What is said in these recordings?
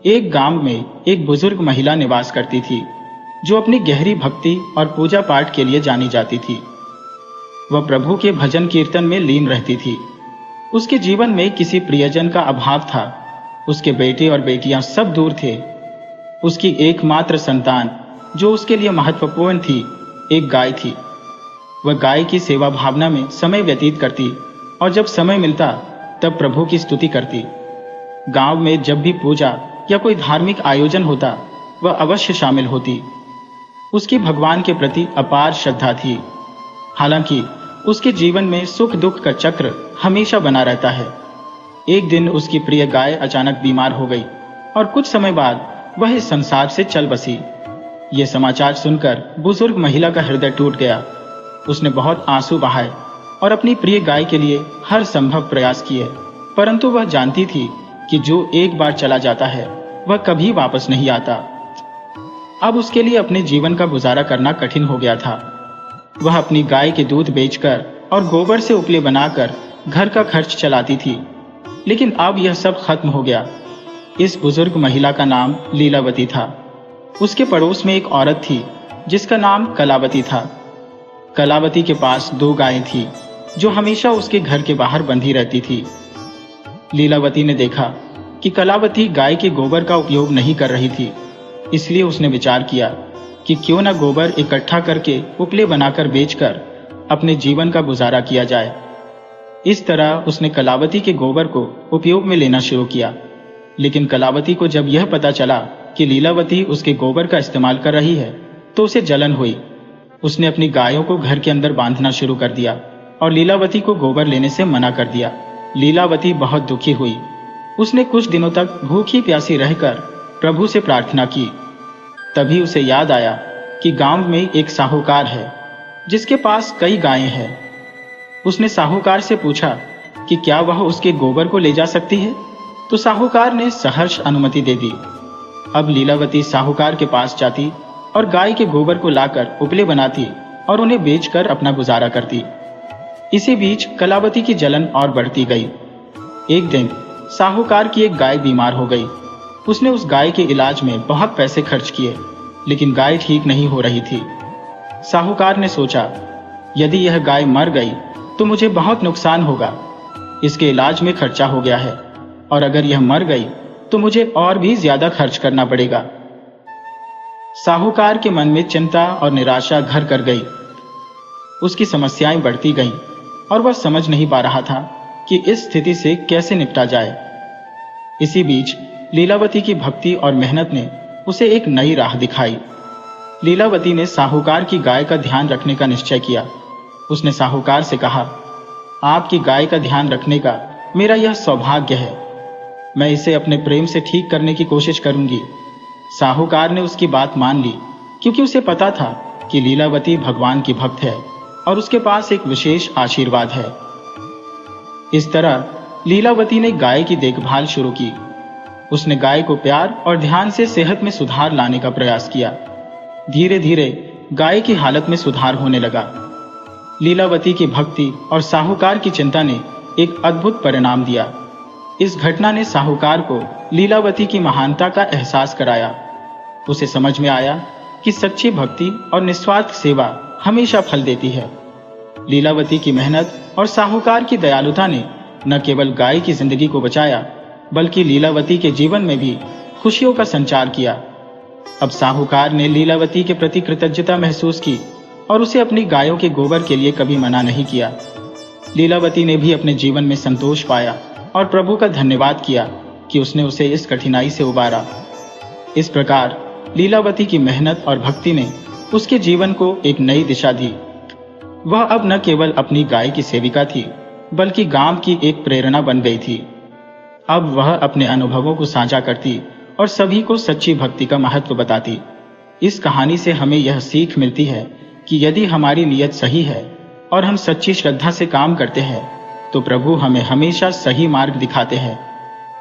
एक गांव में एक बुजुर्ग महिला निवास करती थी, जो अपनी गहरी भक्ति और पूजा पाठ के लिए जानी जाती थी। वह प्रभु के भजन कीर्तन में लीन रहती थी। उसके जीवन में किसी प्रियजन का अभाव था। उसके बेटे और बेटियां सब दूर थे। उसकी एकमात्र संतान, जो उसके लिए महत्वपूर्ण थी, एक गाय थी। वह गाय की सेवा भावना में समय व्यतीत करती और जब समय मिलता तब प्रभु की स्तुति करती। गांव में जब भी पूजा या कोई धार्मिक आयोजन होता, वह अवश्य शामिल होती। उसकी भगवान के प्रति अपार श्रद्धा थी। हालांकि उसके जीवन में सुख दुख का चक्र हमेशा बना रहता है। एक दिन उसकी प्रिय गाय अचानक बीमार हो गई और कुछ समय बाद वह इस संसार से चल बसी। यह समाचार सुनकर बुजुर्ग महिला का हृदय टूट गया। उसने बहुत आंसू बहाए और अपनी प्रिय गाय के लिए हर संभव प्रयास किए, परंतु वह जानती थी कि जो एक बार चला जाता है वह कभी वापस नहीं आता। अब उसके लिए अपने जीवन का गुजारा करना कठिन हो गया था। वह अपनी गाय के दूध बेचकर और गोबर से उपले बनाकर घर का खर्च चलाती थी, लेकिन अब यह सब खत्म हो गया। इस बुजुर्ग महिला का नाम लीलावती था। उसके पड़ोस में एक औरत थी जिसका नाम कलावती था। कलावती के पास 2 गायें थी जो हमेशा उसके घर के बाहर बंधी रहती थी। लीलावती ने देखा कि कलावती गाय के गोबर का उपयोग नहीं कर रही थी, इसलिए उसने विचार किया कि क्यों न गोबर इकट्ठा करके उपले बनाकर बेचकर अपने जीवन का गुजारा किया जाए। इस तरह उसने कलावती के गोबर को उपयोग में लेना शुरू किया। लेकिन कलावती को जब यह पता चला कि लीलावती उसके गोबर का इस्तेमाल कर रही है, तो उसे जलन हुई। उसने अपनी गायों को घर के अंदर बांधना शुरू कर दिया और लीलावती को गोबर लेने से मना कर दिया। लीलावती बहुत दुखी हुई। उसने कुछ दिनों तक भूखी प्यासी रहकर प्रभु से प्रार्थना की। तभी उसे याद आया कि गांव में एक साहूकार है जिसके पास कई गायें हैं। उसने साहूकार से पूछा कि क्या वह उसके गोबर को ले जा सकती है, तो साहूकार ने सहर्ष अनुमति दे दी। अब लीलावती साहूकार के पास जाती और गाय के गोबर को लाकर उपले बनाती और उन्हें बेचकर अपना गुजारा करती। इसी बीच कलावती की जलन और बढ़ती गई। एक दिन साहूकार की एक गाय बीमार हो गई। उसने उस गाय के इलाज में बहुत पैसे खर्च किए, लेकिन गाय ठीक नहीं हो रही थी। साहूकार ने सोचा, यदि यह गाय मर गई तो मुझे बहुत नुकसान होगा। इसके इलाज में खर्चा हो गया है और अगर यह मर गई तो मुझे और भी ज्यादा खर्च करना पड़ेगा। साहूकार के मन में चिंता और निराशा घर कर गई। उसकी समस्याएं बढ़ती गईं और वह समझ नहीं पा रहा था कि इस स्थिति से कैसे निपटा जाए। इसी बीच लीलावती की भक्ति और मेहनत ने उसे एक नई राह दिखाई। लीलावती ने साहूकार की गाय का ध्यान रखने का निश्चय किया। उसने साहूकार से कहा, आपकी गाय का ध्यान रखने का मेरा यह सौभाग्य है। मैं इसे अपने प्रेम से ठीक करने की कोशिश करूंगी। साहूकार ने उसकी बात मान ली, क्योंकि उसे पता था कि लीलावती भगवान की भक्त है और उसके पास एक विशेष आशीर्वाद है। इस तरह लीलावती ने गाय की देखभाल शुरू की। उसने गाय को प्यार और ध्यान से सेहत में सुधार लाने का प्रयास किया। धीरे धीरे गाय की हालत में सुधार होने लगा। लीलावती की भक्ति और साहूकार की चिंता ने एक अद्भुत परिणाम दिया। इस घटना ने साहूकार को लीलावती की महानता का एहसास कराया। उसे समझ में आया कि सच्ची भक्ति और निस्वार्थ सेवा हमेशा फल देती है। लीलावती की मेहनत और साहूकार की दयालुता ने न केवल गाय की जिंदगी को बचाया, बल्कि लीलावती के जीवन में भी खुशियों का संचार किया। अब साहूकार ने लीलावती के प्रति कृतज्ञता महसूस की और उसे अपनी गायों के गोबर के लिए कभी मना नहीं किया। लीलावती ने भी अपने जीवन में संतोष पाया और प्रभु का धन्यवाद किया कि उसने उसे इस कठिनाई से उबारा। इस प्रकार लीलावती की मेहनत और भक्ति ने उसके जीवन को एक नई दिशा दी। वह अब न केवल अपनी गाय की सेविका थी, बल्कि गांव की एक प्रेरणा बन गई थी। अब वह अपने अनुभवों को साझा करती और सभी को सच्ची भक्ति का महत्व बताती। इस कहानी से हमें यह सीख मिलती है कि यदि हमारी नीयत सही है और हम सच्ची श्रद्धा से काम करते हैं, तो प्रभु हमें हमेशा सही मार्ग दिखाते हैं।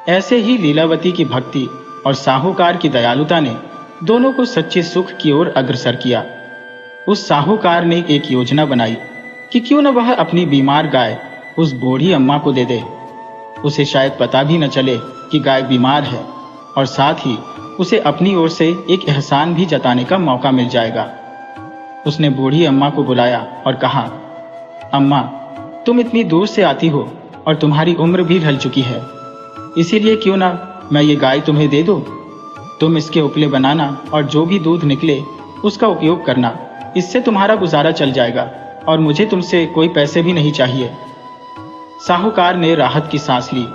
ऐसे ही लीलावती की भक्ति और साहूकार की दयालुता ने दोनों को सच्चे सुख की ओर अग्रसर किया। उस साहूकार ने एक योजना बनाई कि क्यों न वह अपनी बीमार गाय उस बूढ़ी अम्मा को दे दे। उसे शायद पता भी न चले कि गाय बीमार है, और साथ ही उसे अपनी ओर से एक एहसान भी जताने का मौका मिल जाएगा। उसने बूढ़ी अम्मा को बुलाया और कहा, अम्मा, तुम इतनी दूर से आती हो और तुम्हारी उम्र भी ढल चुकी है, इसीलिए क्यों ना मैं ये गाय तुम्हें दे दूं। तुम इसके उपले बनाना और जो भी दूध निकले उसका उपयोग करना, इससे तुम्हारा गुजारा चल जाएगा और मुझे तुमसे कोई पैसे भी नहीं चाहिए। साहूकार ने राहत की सांस ली,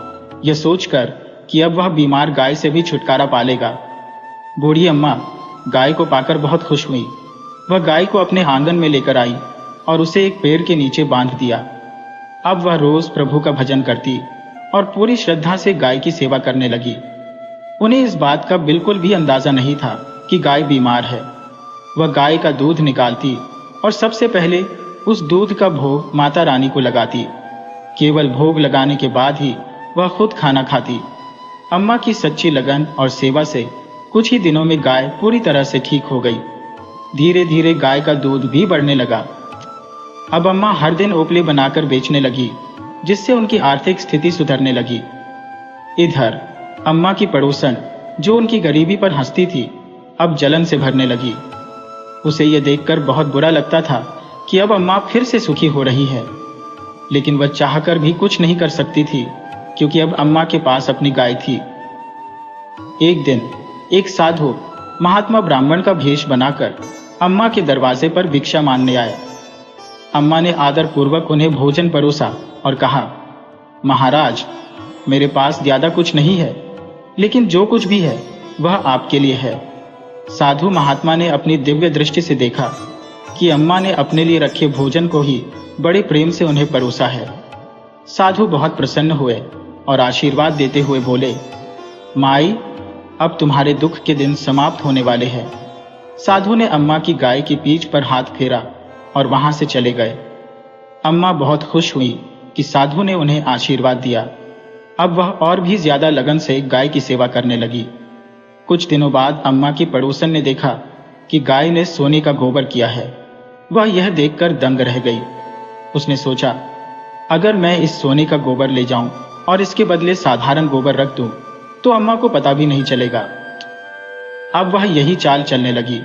यह सोचकर कि अब वह बीमार गाय से भी छुटकारा पा लेगा। बूढ़ी अम्मा गाय को पाकर बहुत खुश हुई। वह गाय को अपने आंगन में लेकर आई और उसे एक पेड़ के नीचे बांध दिया। अब वह रोज प्रभु का भजन करती और पूरी श्रद्धा से गाय की सेवा करने लगी। उन्हें इस बात का बिल्कुल भी अंदाजा नहीं था कि गाय बीमार है। वह गाय का दूध निकालती और सबसे पहले उस दूध का भोग माता रानी को लगाती। केवल भोग लगाने के बाद ही वह खुद खाना खाती। अम्मा की सच्ची लगन और सेवा से कुछ ही दिनों में गाय पूरी तरह से ठीक हो गई। धीरे धीरे गाय का दूध भी बढ़ने लगा। अब अम्मा हर दिन ओपले बनाकर बेचने लगी, जिससे उनकी आर्थिक स्थिति सुधरने लगी। इधर अम्मा की पड़ोसन, जो उनकी गरीबी पर हंसती थी, अब जलन से भरने लगी। उसे यह देखकर बहुत बुरा लगता था कि अब अम्मा फिर से सुखी हो रही है, लेकिन वह चाहकर भी कुछ नहीं कर सकती थी, क्योंकि अब अम्मा के पास अपनी गाय थी। एक दिन एक साधु महात्मा ब्राह्मण का भेष बनाकर अम्मा के दरवाजे पर भिक्षा मांगने आया। अम्मा ने आदर पूर्वक उन्हें भोजन परोसा और कहा, महाराज, मेरे पास ज्यादा कुछ नहीं है, लेकिन जो कुछ भी है वह आपके लिए है। साधु महात्मा ने अपनी दिव्य दृष्टि से देखा कि अम्मा ने अपने लिए रखे भोजन को ही बड़े प्रेम से उन्हें परोसा है। साधु बहुत प्रसन्न हुए और आशीर्वाद देते हुए बोले, माई, अब तुम्हारे दुख के दिन समाप्त होने वाले हैं। साधु ने अम्मा की गाय की पीठ पर हाथ फेरा और वहां से चले गए। अम्मा बहुत खुश हुई कि साधु ने उन्हें आशीर्वाद दिया। अब वह और भी ज्यादा लगन से गाय की सेवा करने लगी। कुछ दिनों बाद अम्मा की पड़ोसन ने देखा कि गाय ने सोने का गोबर किया है। वह यह देखकर दंग रह गई। उसने सोचा, अगर मैं इस सोने का गोबर ले जाऊं और इसके बदले साधारण गोबर रख दूं, तो अम्मा को पता भी नहीं चलेगा। अब वह यही चाल चलने लगी।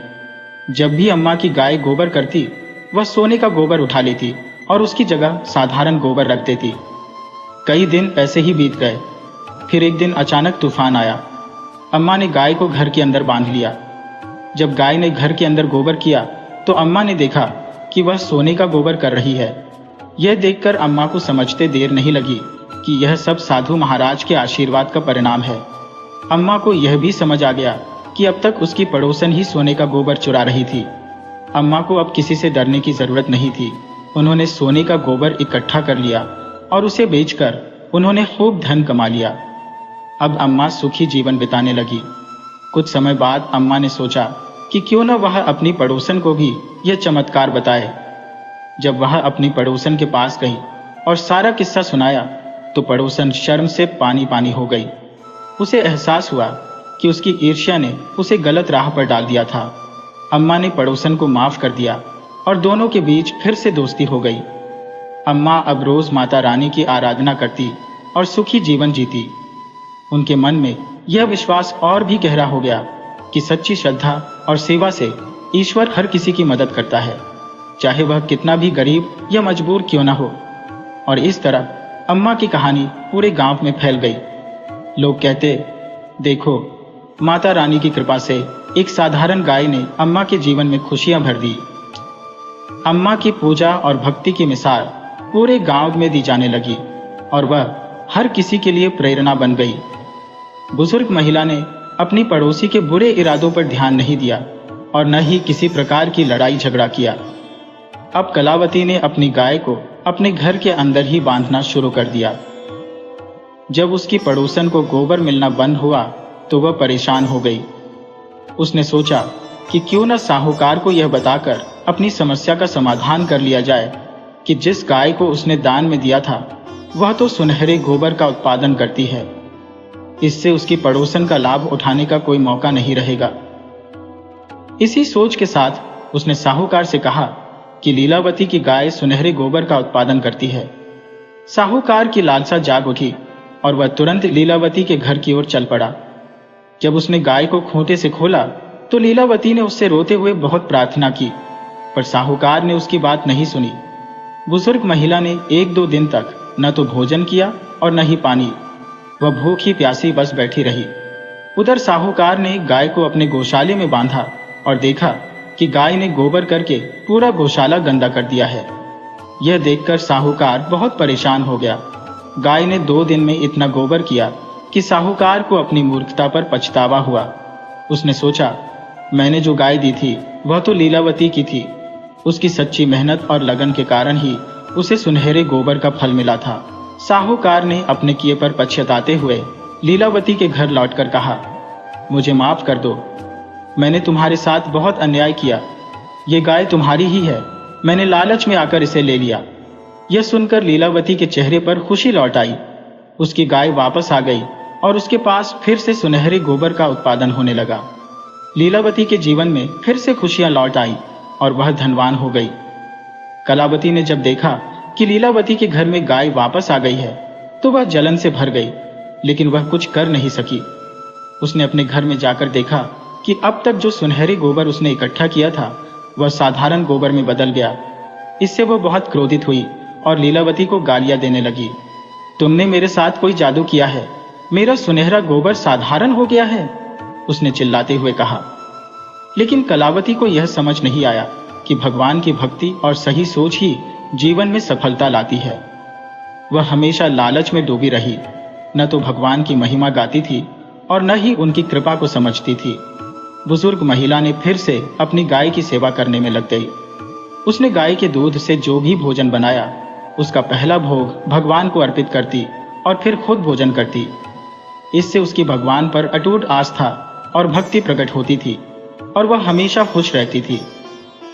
जब भी अम्मा की गाय गोबर करती, वह सोने का गोबर उठा लेती और उसकी जगह साधारण गोबर रख देती। कई दिन ऐसे ही बीत गए। फिर एक दिन अचानक तूफान आया। अम्मा ने गाय को घर के अंदर बांध लिया। जब गाय ने घर के अंदर गोबर किया तो अम्मा ने देखा कि वह सोने का गोबर कर रही है। यह देखकर अम्मा को समझते देर नहीं लगी कि यह सब साधु महाराज के आशीर्वाद का परिणाम है। अम्मा को यह भी समझ आ गया कि अब तक उसकी पड़ोसन ही सोने का गोबर चुरा रही थी। अम्मा को अब किसी से डरने की जरूरत नहीं थी। उन्होंने सोने का गोबर इकट्ठा कर लिया और उसे बेचकर उन्होंने खूब धन कमा लिया। अब अम्मा सुखी जीवन बिताने लगी। कुछ समय बाद अम्मा ने सोचा कि क्यों न वह अपनी पड़ोसन को भी यह चमत्कार बताए। जब वह अपनी पड़ोसन के पास गई और सारा किस्सा सुनाया तो पड़ोसन शर्म से पानी पानी हो गई। उसे एहसास हुआ कि उसकी ईर्ष्या ने उसे गलत राह पर डाल दिया था। अम्मा ने पड़ोसन को माफ कर दिया और दोनों के बीच फिर से दोस्ती हो गई। अम्मा अब रोज माता रानी की आराधना करती और सुखी जीवन जीती। उनके मन में यह विश्वास और भी गहरा हो गया कि सच्ची श्रद्धा और सेवा से ईश्वर हर किसी की मदद करता है, चाहे वह कितना भी गरीब या मजबूर क्यों न हो। और इस तरह अम्मा की कहानी पूरे गांव में फैल गई। लोग कहते, देखो, माता रानी की कृपा से एक साधारण गाय ने अम्मा के जीवन में खुशियां भर दी। अम्मा की पूजा और भक्ति की मिसाल पूरे गांव में दी जाने लगी और वह हर किसी के लिए प्रेरणा बन गई। बुजुर्ग महिला ने अपनी पड़ोसी के बुरे इरादों पर ध्यान नहीं दिया और न ही किसी प्रकार की लड़ाई झगड़ा किया। अब कलावती ने अपनी गाय को अपने घर के अंदर ही बांधना शुरू कर दिया। जब उसकी पड़ोसन को गोबर मिलना बंद हुआ तो वह परेशान हो गई। उसने सोचा कि क्यों न साहूकार को यह बताकर अपनी समस्या का समाधान कर लिया जाए कि जिस गाय को उसने दान में दिया था वह तो सुनहरे गोबर का उत्पादन करती है। इससे उसकी पड़ोसन का लाभ उठाने का कोई मौका नहीं रहेगा। इसी सोच के साथ उसने साहूकार से कहा कि लीलावती की गाय सुनहरे गोबर का उत्पादन करती है। साहूकार की लालसा जाग उठी और वह तुरंत लीलावती के घर की ओर चल पड़ा। जब उसने गाय को खूंटे से खोला तो लीलावती ने उससे रोते हुए बहुत प्रार्थना की, पर साहूकार ने उसकी बात नहीं सुनी। बुजुर्ग महिला ने 1-2 दिन तक न तो भोजन किया और न ही पानी। वह भूखी प्यासी बस बैठी रही। उधर साहूकार ने गाय को अपने गौशाले में बांधा और देखा कि गाय ने गोबर करके पूरा गौशाला गंदा कर दिया है। यह देखकर साहूकार बहुत परेशान हो गया। गाय ने 2 दिन में इतना गोबर किया कि साहूकार को अपनी मूर्खता पर पछतावा हुआ। उसने सोचा, मैंने जो गाय दी थी वह तो लीलावती की थी। उसकी सच्ची मेहनत और लगन के कारण ही उसे सुनहरे गोबर का फल मिला था। साहूकार ने अपने किए पर पछताते हुए लीलावती के घर लौटकर कहा, मुझे माफ कर दो, मैंने तुम्हारे साथ बहुत अन्याय किया। ये गाय तुम्हारी ही है, मैंने लालच में आकर इसे ले लिया। यह सुनकर लीलावती के चेहरे पर खुशी लौट आई। उसकी गाय वापस आ गई और उसके पास फिर से सुनहरे गोबर का उत्पादन होने लगा। लीलावती के जीवन में फिर से खुशियां लौट आई और वह धनवान हो गई। कलावती ने जब देखा कि लीलावती के घर में गाय वापस आ गई है तो वह जलन से भर गई, लेकिन वह कुछ कर नहीं सकी। उसने अपने घर में जाकर देखा कि अब तक जो सुनहरे गोबर उसने इकट्ठा किया था वह साधारण गोबर में बदल गया। इससे वह बहुत क्रोधित हुई और लीलावती को गालियां देने लगी। तुमने मेरे साथ कोई जादू किया है, मेरा सुनहरा गोबर साधारण हो गया है, उसने चिल्लाते हुए कहा। लेकिन कलावती को यह समझ नहीं आया कि भगवान की भक्ति और सही सोच ही जीवन में सफलता लाती है। वह हमेशा लालच में डूबी रही, न तो भगवान की महिमा गाती थी और न ही उनकी कृपा को समझती थी। बुजुर्ग महिला ने फिर से अपनी गाय की सेवा करने में लग गई। उसने गाय के दूध से जो भी भोजन बनाया उसका पहला भोग भगवान को अर्पित करती और फिर खुद भोजन करती। इससे उसकी भगवान पर अटूट आस्था और भक्ति प्रकट होती थी और वह हमेशा खुश रहती थी।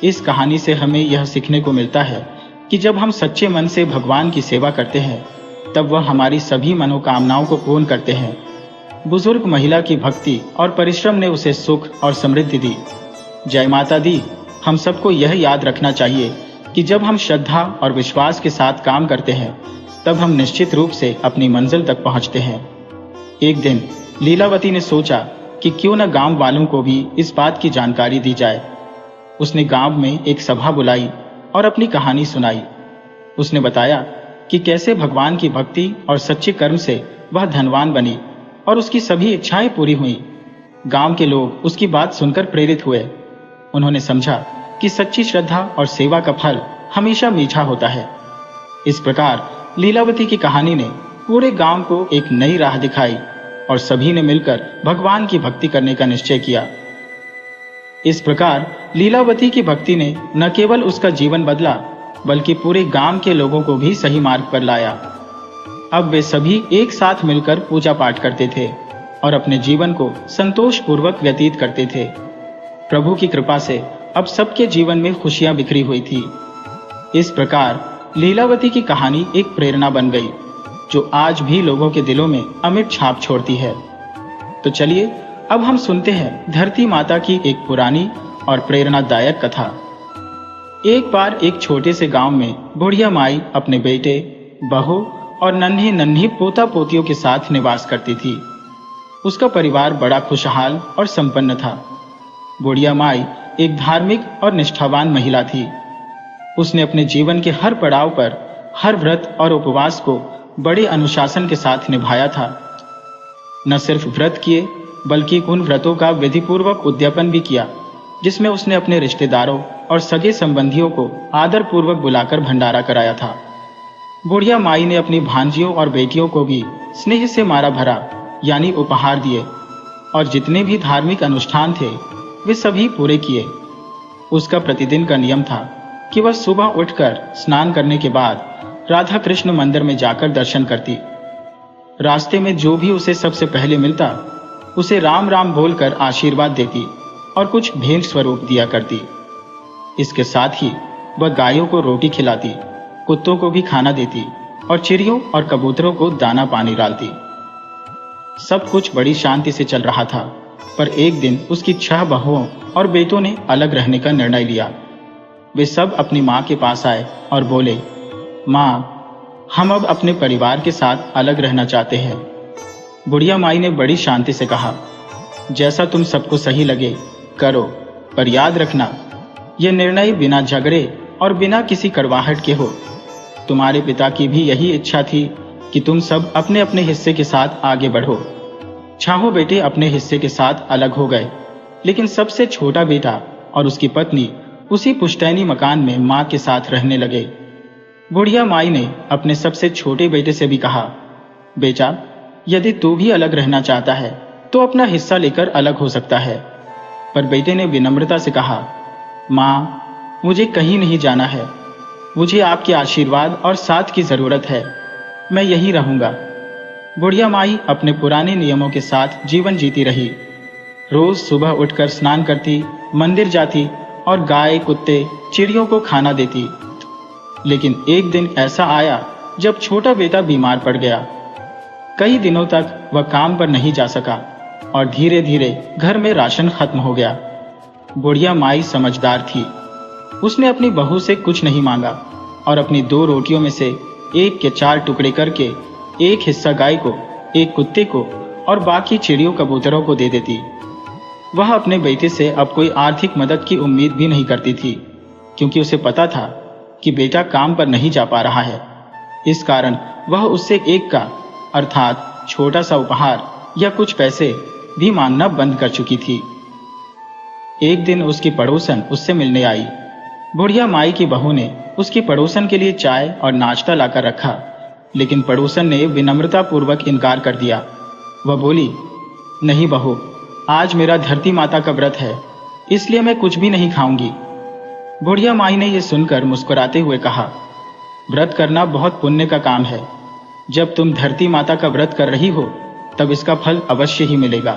इस कहानी से हमें यह सीखने को मिलता है कि जब हम सच्चे मन से भगवान की सेवा करते हैं तब वह हमारी सभी मनोकामनाओं को पूर्ण करते हैं। बुजुर्ग महिला की भक्ति और परिश्रम ने उसे सुख और समृद्धि दी। जय माता दी। हम सबको यह याद रखना चाहिए कि जब हम श्रद्धा और विश्वास के साथ काम करते हैं तब हम निश्चित रूप से अपनी मंजिल तक पहुंचते हैं। एक दिन लीलावती ने सोचा कि क्यों न गांव वालों को भी इस बात की जानकारी दी जाए। उसने गांव में एक सभा बुलाई और अपनी कहानी सुनाई। उसने बताया कि कैसे भगवान की भक्ति और सच्चे कर्म से वह धनवान बनी और उसकी सभी इच्छाएं पूरी हुई। गांव के लोग उसकी बात सुनकर प्रेरित हुए। उन्होंने समझा कि सच्ची श्रद्धा और सेवा का फल हमेशा मीठा होता है। इस प्रकार लीलावती की कहानी ने पूरे गांव को एक नई राह दिखाई और सभी ने मिलकर भगवान की भक्ति करने का निश्चय किया। इस प्रकार लीलावती की भक्ति ने न केवल उसका जीवन बदला बल्कि पूरे गांव के लोगों को भी सही मार्ग पर लाया। अब वे सभी एक साथ मिलकर पूजा पाठ करते थे और अपने जीवन को संतोषपूर्वक व्यतीत करते थे। प्रभु की कृपा से अब सबके जीवन में खुशियां बिखरी हुई थी। इस प्रकार लीलावती की कहानी एक प्रेरणा बन गई जो आज भी लोगों के दिलों में अमिट छाप छोड़ती है। तो चलिए अब हम सुनते हैं धरती माता की एक पुरानी और प्रेरणादायक कथा। एक बार एक छोटे से गांव में बुढ़िया माई अपने बेटे, बहू और नन्हे नन्ही पोता पोतियों के साथ निवास करती थी। उसका परिवार बड़ा खुशहाल और संपन्न था। बुढ़िया माई एक धार्मिक और निष्ठावान महिला थी। उसने अपने जीवन के हर पड़ाव पर हर व्रत और उपवास को बड़े अनुशासन के साथ निभाया था। न सिर्फ व्रत किए बल्कि उन व्रतों का विधिपूर्वक उद्यापन भी किया जिसमें उसने अपने रिश्तेदारों और सगे संबंधियों को आदर पूर्वक बुलाकर भंडारा कराया था। बुढ़िया माई ने अपनी भांजियों और बेटियों को भी स्नेह से मारा भरा यानी उपहार दिए और जितने भी धार्मिक अनुष्ठान थे वे सभी पूरे किए। उसका प्रतिदिन का नियम था कि वह सुबह उठकर स्नान करने के बाद राधा कृष्ण मंदिर में जाकर दर्शन करती। रास्ते में जो भी उसे सबसे पहले मिलता उसे राम राम बोलकर आशीर्वाद देती और कुछ भेंट स्वरूप दिया करती। इसके साथ ही वह गायों को रोटी खिलाती, कुत्तों को भी खाना देती और चिड़ियों और कबूतरों को दाना पानी डालती। सब कुछ बड़ी शांति से चल रहा था, पर एक दिन उसकी 6 बहुओं और बेटों ने अलग रहने का निर्णय लिया। वे सब अपनी माँ के पास आए और बोले, माँ, हम अब अपने परिवार के साथ अलग रहना चाहते हैं। बुढ़िया माई ने बड़ी शांति से कहा, जैसा तुम सबको सही लगे करो, पर याद रखना यह निर्णय बिना झगड़े और बिना किसी कड़वाहट के हो। तुम्हारे पिता की भी यही इच्छा थी कि तुम सब अपने अपने हिस्से के साथ आगे बढ़ो। छाहो बेटे अपने हिस्से के साथ अलग हो गए, लेकिन सबसे छोटा बेटा और उसकी पत्नी उसी पुश्तैनी मकान में मां के साथ रहने लगे। बुढ़िया माई ने अपने सबसे छोटे बेटे से भी कहा, बेटा यदि तू भी अलग रहना चाहता है तो अपना हिस्सा लेकर अलग हो सकता है। पर बेटे ने विनम्रता से कहा, मां मुझे कहीं नहीं जाना है, मुझे आपके आशीर्वाद और साथ की जरूरत है, मैं यहीं रहूंगा। बुढ़िया माई अपने पुराने नियमों के साथ जीवन जीती रही। रोज सुबह उठकर स्नान करती, मंदिर जाती और गाय, कुत्ते, चिड़ियों को खाना देती। लेकिन एक दिन ऐसा आया जब छोटा बेटा बीमार पड़ गया। कई दिनों तक वह काम पर नहीं जा सका और धीरे धीरे घर में राशन खत्म हो गया। बुढ़िया माई समझदार थी। उसने अपनी बहू से कुछ नहीं मांगा और अपनी 2 रोटियों में से एक के 4 टुकड़े करके एक हिस्सा गाय को, एक कुत्ते को और बाकी चिड़ियों कबूतरों को दे देती। वह अपने बेटे से अब कोई आर्थिक मदद की उम्मीद भी नहीं करती थी, क्योंकि उसे पता था कि बेटा काम पर नहीं जा पा रहा है। इस कारण वह उससे एक का अर्थात छोटा सा उपहार या कुछ पैसे भी मांगना बंद कर चुकी थी। एक दिन उसकी पड़ोसन उससे मिलने आई। बुढ़िया माई की बहू ने उसकी पड़ोसन के लिए चाय और नाश्ता लाकर रखा, लेकिन पड़ोसन ने विनम्रता पूर्वक इनकार कर दिया। वह बोली, नहीं बहू, आज मेरा धरती माता का व्रत है, इसलिए मैं कुछ भी नहीं खाऊंगी। बुढ़िया माई ने यह सुनकर मुस्कुराते हुए कहा, व्रत करना बहुत पुण्य का काम है। जब तुम धरती माता का व्रत कर रही हो तब इसका फल अवश्य ही मिलेगा।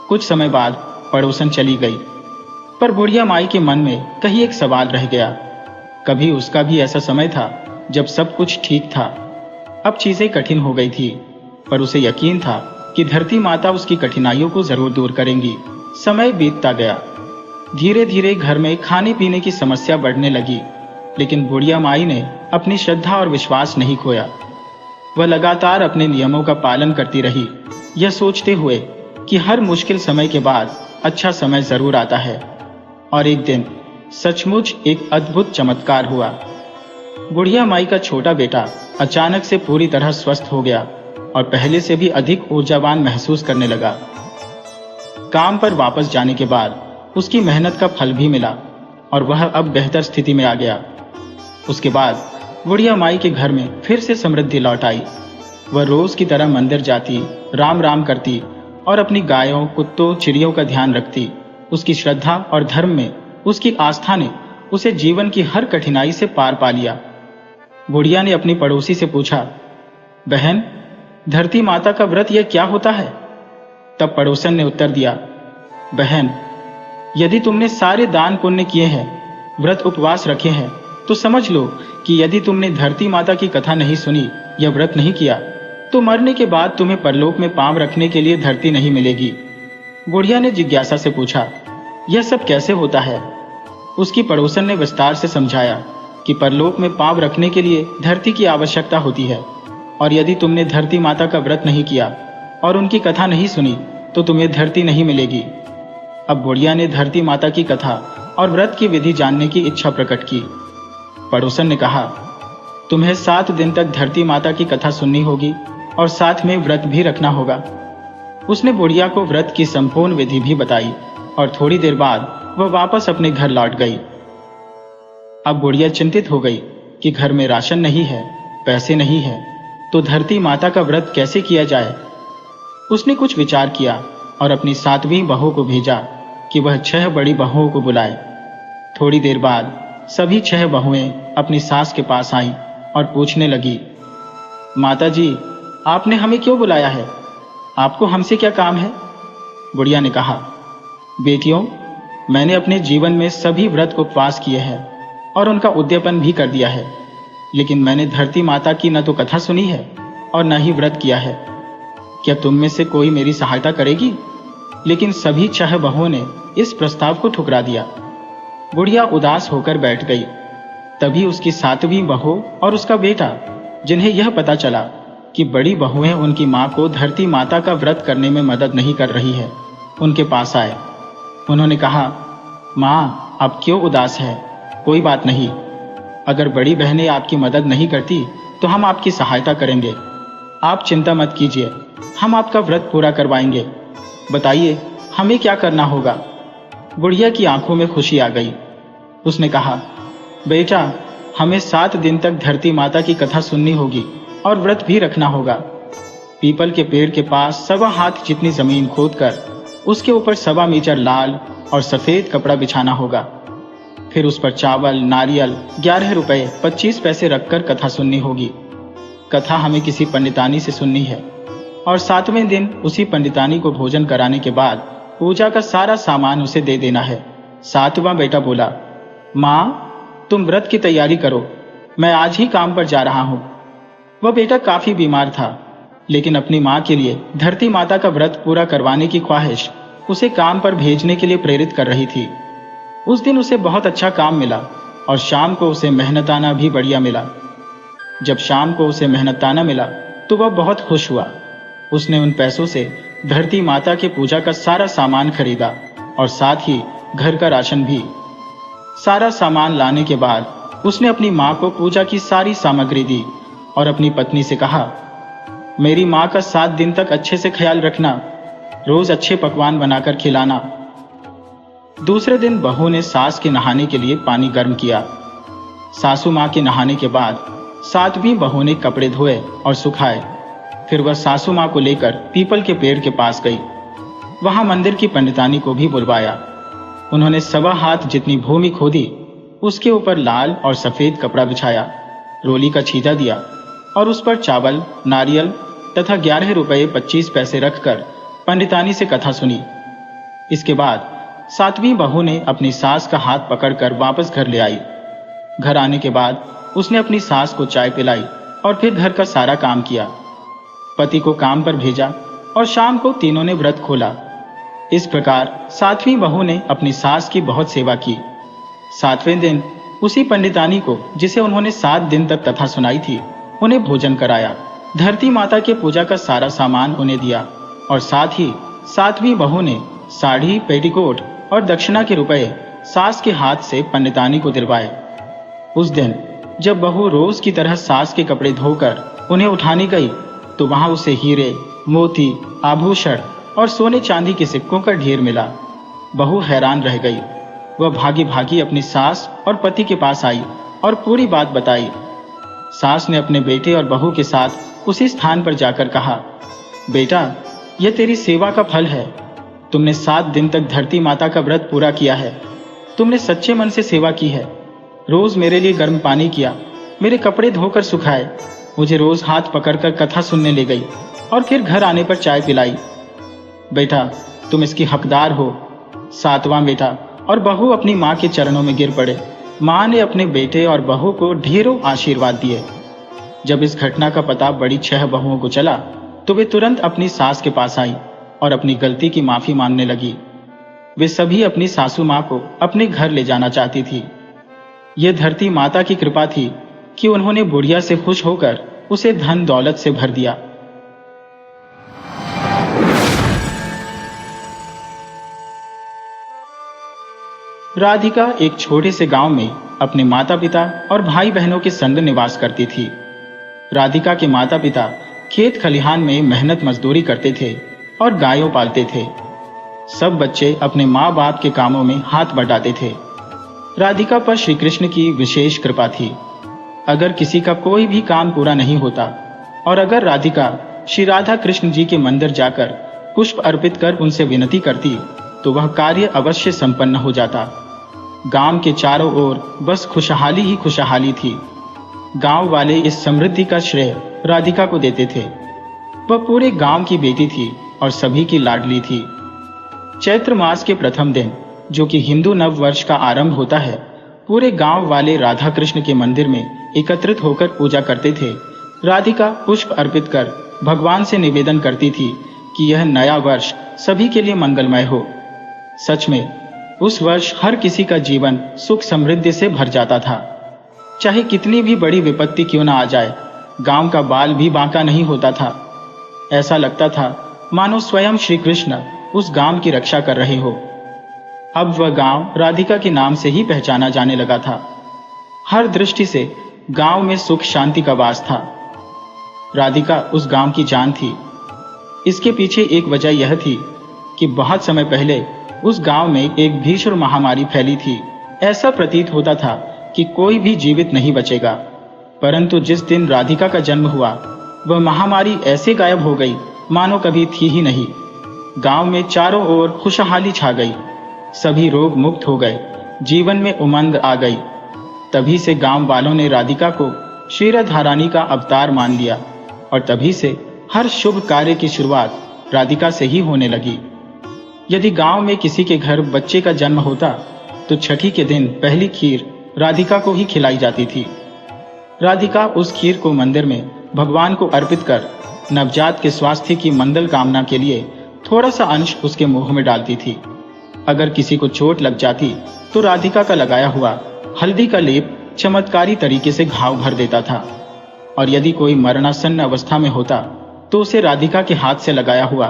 कुछ समय बाद पड़ोसन चली गई, पर बुढ़िया माई के मन में कहीं एक सवाल रह गया। कभी उसका भी ऐसा समय था जब सब कुछ ठीक था। अब चीजें कठिन हो गई थी, पर उसे यकीन था कि धरती माता उसकी कठिनाइयों को जरूर दूर करेंगी। समय बीतता गया। धीरे धीरे घर में खाने पीने की समस्या बढ़ने लगी, लेकिन बुढ़िया माई ने अपनी श्रद्धा और विश्वास नहीं खोया। वह लगातार अपने नियमों का पालन करती रही, यह सोचते हुए कि हर मुश्किल समय के बाद अच्छा समय जरूर आता है। और एक दिन सचमुच एक अद्भुत चमत्कार हुआ। बुढ़िया माई का छोटा बेटा अचानक से पूरी तरह स्वस्थ हो गया और पहले से भी अधिक ऊर्जावान महसूस करने लगा। काम पर वापस जाने के बाद उसकी मेहनत का फल भी मिला और वह अब बेहतर स्थिति में आ गया। उसके बाद बुढ़िया माई के घर में फिर से समृद्धि लौट आई। वह रोज की तरह मंदिर जाती, राम राम करती और अपनी गायों, कुत्तों, चिड़ियों का ध्यान रखती। उसकी श्रद्धा और धर्म में उसकी आस्था ने उसे जीवन की हर कठिनाई से पार पा लिया। बुढ़िया ने अपनी पड़ोसी से पूछा, बहन, धरती माता का व्रत यह क्या होता है? तब पड़ोसन ने उत्तर दिया, बहन, यदि तुमने सारे दान पुण्य किए हैं, व्रत उपवास रखे हैं, तो समझ लो कि यदि तुमने धरती माता की कथा नहीं सुनी या व्रत नहीं किया तो मरने के बाद तुम्हें परलोक में पांव रखने के लिए धरती नहीं मिलेगी। बुढ़िया ने जिज्ञासा से पूछा, यह सब कैसे होता है? उसकी पड़ोसन ने विस्तार से समझाया कि परलोक में पांव रखने के लिए धरती की आवश्यकता होती है, और यदि तुमने धरती माता का व्रत नहीं किया और उनकी कथा नहीं सुनी तो तुम्हें धरती नहीं मिलेगी। अब बुढ़िया ने धरती माता की कथा और व्रत की विधि जानने की इच्छा प्रकट की। पड़ोसन ने कहा, तुम्हें 7 दिन तक धरती माता की कथा सुननी होगी और साथ में व्रत भी रखना होगा। उसने बुढ़िया को व्रत की संपूर्ण विधि भी बताई और थोड़ी देर बाद वह वापस अपने घर लौट गई। अब बुढ़िया चिंतित हो गई कि घर में राशन नहीं है, पैसे नहीं है, तो धरती माता का व्रत कैसे किया जाए। उसने कुछ विचार किया और अपनी 7वीं बहू को भेजा कि वह 6 बड़ी बहुओं को बुलाए। थोड़ी देर बाद सभी 6 बहुएं अपनी सास के पास आईं और पूछने लगी, माता जी, आपने हमें क्यों बुलाया है? आपको हमसे क्या काम है? बुढ़िया ने कहा, बेटियों, मैंने अपने जीवन में सभी व्रत उपवास किए हैं और उनका उद्यापन भी कर दिया है, लेकिन मैंने धरती माता की न तो कथा सुनी है और न ही व्रत किया है। क्या तुम में से कोई मेरी सहायता करेगी? लेकिन सभी 6 बहुओं ने इस प्रस्ताव को ठुकरा दिया। बुढ़िया उदास होकर बैठ गई। तभी उसकी 7वीं बहू और उसका बेटा, जिन्हें यह पता चला कि बड़ी बहुएं उनकी मां को धरती माता का व्रत करने में मदद नहीं कर रही है, उनके पास आए। उन्होंने कहा, माँ, आप क्यों उदास है? कोई बात नहीं, अगर बड़ी बहनें आपकी मदद नहीं करती तो हम आपकी सहायता करेंगे। आप चिंता मत कीजिए, हम आपका व्रत पूरा करवाएंगे। बताइए, हमें क्या करना होगा? बुढ़िया की आंखों में खुशी आ गई। उसने कहा, बेटा, हमें 7 दिन तक धरती माता की कथा सुननी होगी और व्रत भी रखना होगा। पीपल के पेड़ के पास 1.25 हाथ जितनी जमीन खोदकर उसके ऊपर 1.25 मीटर लाल और सफेद कपड़ा बिछाना होगा। फिर उस पर चावल, नारियल, 11 रुपए 25 पैसे रखकर कथा सुननी होगी। कथा हमें किसी पंडितानी से सुननी है और 7वें दिन उसी पंडितानी को भोजन कराने के बाद पूजा का सारा सामान उसे दे देना है। 7वां बेटा बोला, माँ, तुम व्रत की तैयारी करो, मैं आज ही काम पर जा रहा हूं। वह बेटा काफी बीमार था, लेकिन अपनी माँ के लिए धरती माता का व्रत पूरा करवाने की ख्वाहिश उसे काम पर भेजने के लिए प्रेरित कर रही थी। उस दिन उसे बहुत अच्छा काम मिला और शाम को उसे मेहनताना भी बढ़िया मिला। जब शाम को उसे मेहनताना मिला तो वह बहुत खुश हुआ। उसने उन पैसों से धरती माता के पूजा का सारा सामान खरीदा और साथ ही घर का राशन भी। सारा सामान लाने के बाद उसने अपनी माँ को पूजा की सारी सामग्री दी और अपनी पत्नी से कहा, मेरी माँ का 7 दिन तक अच्छे से ख्याल रखना, रोज अच्छे पकवान बनाकर खिलाना। दूसरे दिन बहू ने सास के नहाने के लिए पानी गर्म किया। सासू माँ के नहाने के बाद 7वीं बहू ने कपड़े धोए और सुखाए। फिर वह सासू माँ को लेकर पीपल के पेड़ के पास गई। वहां मंदिर की पंडितानी को भी बुलवाया। उन्होंने 1.25 हाथ जितनी भूमि खोदी, उसके ऊपर लाल और सफेद कपड़ा बिछाया, रोली का छीजा दिया और उस पर चावल, नारियल तथा 11 रुपए 25 पैसे रखकर पंडितानी से कथा सुनी। इसके बाद 7वीं बहू ने अपनी सास का हाथ पकड़कर वापस घर ले आई। घर आने के बाद उसने अपनी सास को चाय पिलाई और फिर घर का सारा काम किया। पति को काम पर भेजा और शाम को तीनों ने व्रत खोला। इस प्रकार 7वीं बहू ने अपनी सास की बहुत सेवा की। 7वें दिन उसी पंडितानी को, जिसे उन्होंने 7 दिन तक कथा सुनाई थी, उन्हें भोजन कराया। धरती माता के पूजा का सारा सामान उन्हें दिया और साथ ही 7वीं बहू ने साड़ी, पेटीकोट और दक्षिणा के रुपए सास के हाथ से पंडितानी को दिलवाए। उस दिन जब बहू रोज की तरह सास के कपड़े धोकर उन्हें उठाने गई तो वहां उसे हीरे, मोती, आभूषण और सोने चांदी के सिक्कों का ढेर मिला। बहू हैरान रह गई। वह भागी भागी अपनी सास और पति के पास आई और पूरी बात बताई। सास ने अपने बेटे और बहू के साथ उसी स्थान पर जाकर कहा, बेटा, यह तेरी सेवा का फल है। तुमने 7 दिन तक धरती माता का व्रत पूरा किया है। तुमने सच्चे मन से सेवा की है। रोज मेरे लिए गर्म पानी किया, मेरे कपड़े धोकर सुखाए, मुझे रोज हाथ पकड़कर कथा सुनने ले गई और फिर घर आने पर चाय पिलाई। बेटा, तुम इसकी हकदार हो। 7वां बेटा और बहू अपनी माँ के चरणों में गिर पड़े। माँ ने अपने बेटे और बहू को ढेरों आशीर्वाद दिए। जब इस घटना का पता बड़ी 6 बहुओं को चला तो वे तुरंत अपनी सास के पास आई और अपनी गलती की माफी मांगने लगी। वे सभी अपनी सासू माँ को अपने घर ले जाना चाहती थी। यह धरती माता की कृपा थी कि उन्होंने बुढ़िया से खुश होकर उसे धन दौलत से भर दिया। राधिका एक छोटे से गांव में अपने माता पिता और भाई बहनों के संग निवास करती थी। राधिका के माता पिता खेत खलिहान में मेहनत मजदूरी करते थे और गायों पालते थे। सब बच्चे अपने माँ बाप के कामों में हाथ बटाते थे। राधिका पर श्री कृष्ण की विशेष कृपा थी। अगर किसी का कोई भी काम पूरा नहीं होता और अगर राधिका श्री राधा कृष्ण जी के मंदिर जाकर पुष्प अर्पित कर उनसे विनती करती तो वह कार्य अवश्य संपन्न हो जाता। गांव के चारों ओर बस खुशहाली ही खुशहाली थी। गांव वाले इस समृद्धि का श्रेय राधिका को देते थे। वह पूरे गांव की बेटी थी और सभी की लाडली थी। चैत्र मास के प्रथम दिन, जो कि हिंदू नव वर्ष का आरंभ होता है, पूरे गांव वाले राधा कृष्ण के मंदिर में एकत्रित होकर पूजा करते थे। राधिका पुष्प अर्पित कर भगवान से निवेदन करती थी कि यह नया वर्ष सभी के लिए मंगलमय हो। सच में उस वर्ष हर किसी का जीवन सुख समृद्धि से भर जाता था। चाहे कितनी भी बड़ी विपत्ति क्यों ना आ जाए, गांव का बाल भी बांका नहीं होता था। ऐसा लगता था मानो स्वयं श्री कृष्ण उस गांव की रक्षा कर रहे हो। अब वह गांव राधिका के नाम से ही पहचाना जाने लगा था। हर दृष्टि से गांव में सुख शांति का वास था। राधिका उस गांव की जान थी। इसके पीछे एक वजह यह थी कि बहुत समय पहले उस गांव में एक भीषण महामारी फैली थी। ऐसा प्रतीत होता था कि कोई भी जीवित नहीं बचेगा, परंतु जिस दिन राधिका का जन्म हुआ वह महामारी ऐसे गायब हो गई मानो कभी थी ही नहीं। गांव में चारों ओर खुशहाली छा गई, सभी रोग मुक्त हो गए, जीवन में उमंग आ गई। तभी से गांव वालों ने राधिका को क्षीरधारानी का अवतार मान लिया और तभी से हर शुभ कार्य की शुरुआत राधिका से ही होने लगी। यदि गांव में किसी के घर बच्चे का जन्म होता तो छठी के दिन पहली खीर राधिका को ही खिलाई जाती थी। राधिका उस खीर को मंदिर में भगवान को अर्पित कर नवजात के स्वास्थ्य की मंगल कामना के लिए थोड़ा सा अंश उसके मुंह में डालती थी। अगर किसी को चोट लग जाती तो राधिका का लगाया हुआ हल्दी का लेप चमत्कारी तरीके से घाव भर देता था, और यदि कोई मरणासन्न अवस्था में होता तो उसे राधिका के हाथ से लगाया हुआ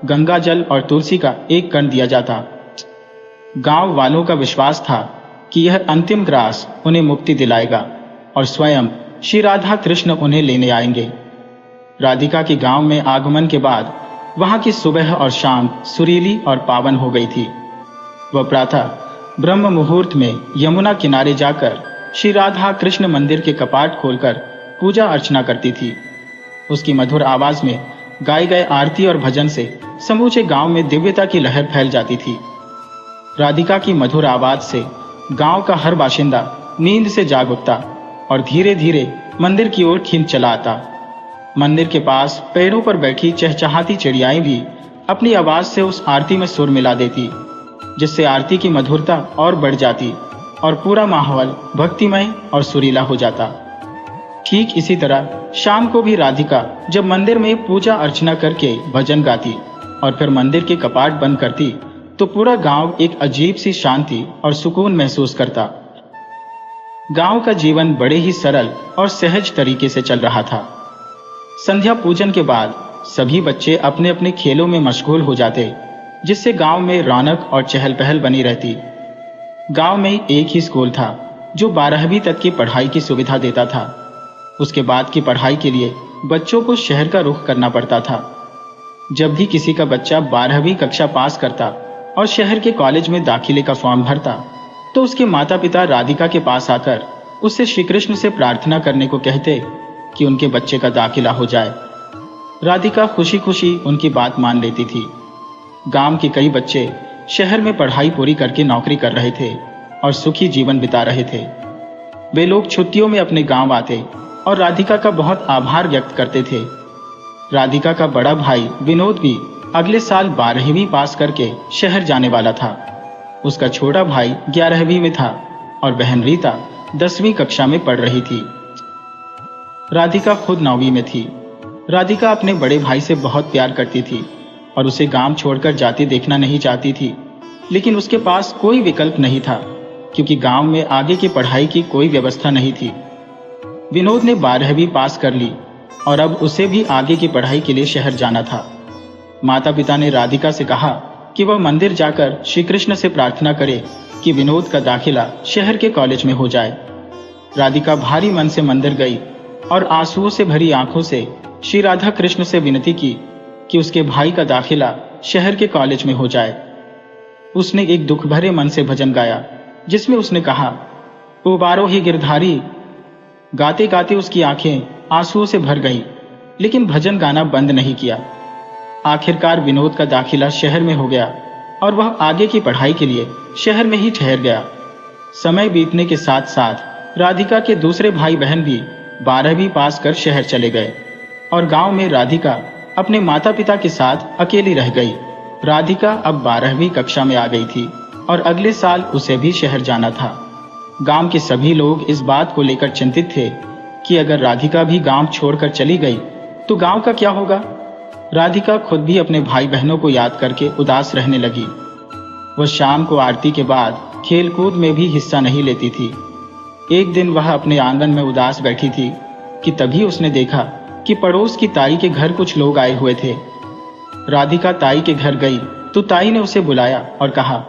गंगा जल और तुलसी का एक कण दिया जाता। गांव वालों का विश्वास था कि यह अंतिम ग्रास उन्हें मुक्ति दिलाएगा और स्वयं श्री राधा कृष्ण उन्हें लेने आएंगे। राधिका के गांव में आगमन के बाद वहां की सुबह और शाम सुरीली और पावन हो गई थी। वह प्रातः ब्रह्म मुहूर्त में यमुना किनारे जाकर श्री राधा कृष्ण मंदिर के कपाट खोलकर पूजा अर्चना करती थी। उसकी मधुर आवाज में गाए गए आरती और भजन से समूचे गांव में दिव्यता की लहर फैल जाती थी। राधिका की मधुर आवाज से गांव का हर बाशिंदा नींद से जाग उठता और धीरे धीरे मंदिर की ओर खिंच चला आता। मंदिर के पास पेड़ों पर बैठी चहचहाती चिड़ियाएं भी अपनी आवाज से उस आरती में सुर मिला देती, जिससे आरती की मधुरता और बढ़ जाती और पूरा माहौल भक्तिमय और सुरीला हो जाता। ठीक इसी तरह शाम को भी राधिका जब मंदिर में पूजा अर्चना करके भजन गाती और फिर मंदिर के कपाट बंद करती तो पूरा गांव एक अजीब सी शांति और सुकून महसूस करता। गांव का जीवन बड़े ही सरल और सहज तरीके से चल रहा था। संध्या पूजन के बाद सभी बच्चे अपने अपने खेलों में मशगूल हो जाते, जिससे गांव में रौनक और चहल पहल बनी रहती। गांव में एक ही स्कूल था जो 12वीं तक की पढ़ाई की सुविधा देता था। उसके बाद की पढ़ाई के लिए बच्चों को शहर का रुख करना पड़ता था। जब भी किसी का बच्चा 12वीं कक्षा पास करता और शहर के कॉलेज में दाखिले का फॉर्म भरता तो उसके माता पिता राधिका के पास आकर उससे श्री कृष्ण से प्रार्थना करने को कहते कि उनके बच्चे का दाखिला हो जाए। राधिका खुशी खुशी उनकी बात मान लेती थी। गांव के कई बच्चे शहर में पढ़ाई पूरी करके नौकरी कर रहे थे और सुखी जीवन बिता रहे थे। वे लोग छुट्टियों में अपने गांव आते और राधिका का बहुत आभार व्यक्त करते थे। राधिका का बड़ा भाई विनोद भी अगले साल 12वीं पास करके शहर जाने वाला था। उसका छोटा भाई 11वीं में था और बहन रीता 10वीं कक्षा में पढ़ रही थी। राधिका खुद 9वीं में थी। राधिका अपने बड़े भाई से बहुत प्यार करती थी और उसे गांव छोड़कर जाते देखना नहीं चाहती थी, लेकिन उसके पास कोई विकल्प नहीं था क्योंकि गांव में आगे की पढ़ाई की कोई व्यवस्था नहीं थी। विनोद ने 12वीं पास कर ली और अब उसे भी आगे की पढ़ाई के लिए शहर जाना था। माता पिता ने राधिका से कहा कि वह मंदिर जाकर श्री कृष्ण से प्रार्थना करे कि विनोद का दाखिला शहर के कॉलेज में हो जाए। राधिका भारी मन से मंदिर गई और आंसुओं से भरी आंखों से श्री राधा कृष्ण से विनती की कि उसके भाई का दाखिला शहर के कॉलेज में हो जाए। उसने एक दुख भरे मन से भजन गाया जिसमें उसने कहा, उबारो ही गिरधारी। गाते गाते उसकी आंखें आंसुओं से भर गई, लेकिन भजन गाना बंद नहीं किया। आखिरकार विनोद का दाखिला शहर में हो गया और वह आगे की पढ़ाई के लिए शहर में ही ठहर गया। समय बीतने के साथ साथ राधिका के दूसरे भाई बहन भी 12वीं पास कर शहर चले गए और गांव में राधिका अपने माता पिता के साथ अकेली रह गई। राधिका अब 12वीं कक्षा में आ गई थी और अगले साल उसे भी शहर जाना था। गांव के सभी लोग इस बात को लेकर चिंतित थे कि अगर राधिका भी गांव छोड़कर चली गई तो गांव का क्या होगा। राधिका खुद भी अपने भाई बहनों को याद करके उदास रहने लगी। वह शाम को आरती के बाद खेलकूद में भी हिस्सा नहीं लेती थी। एक दिन वह अपने आंगन में उदास बैठी थी कि तभी उसने देखा कि पड़ोस की ताई के घर कुछ लोग आए हुए थे। राधिका ताई के घर गई तो ताई ने उसे बुलाया और कहा,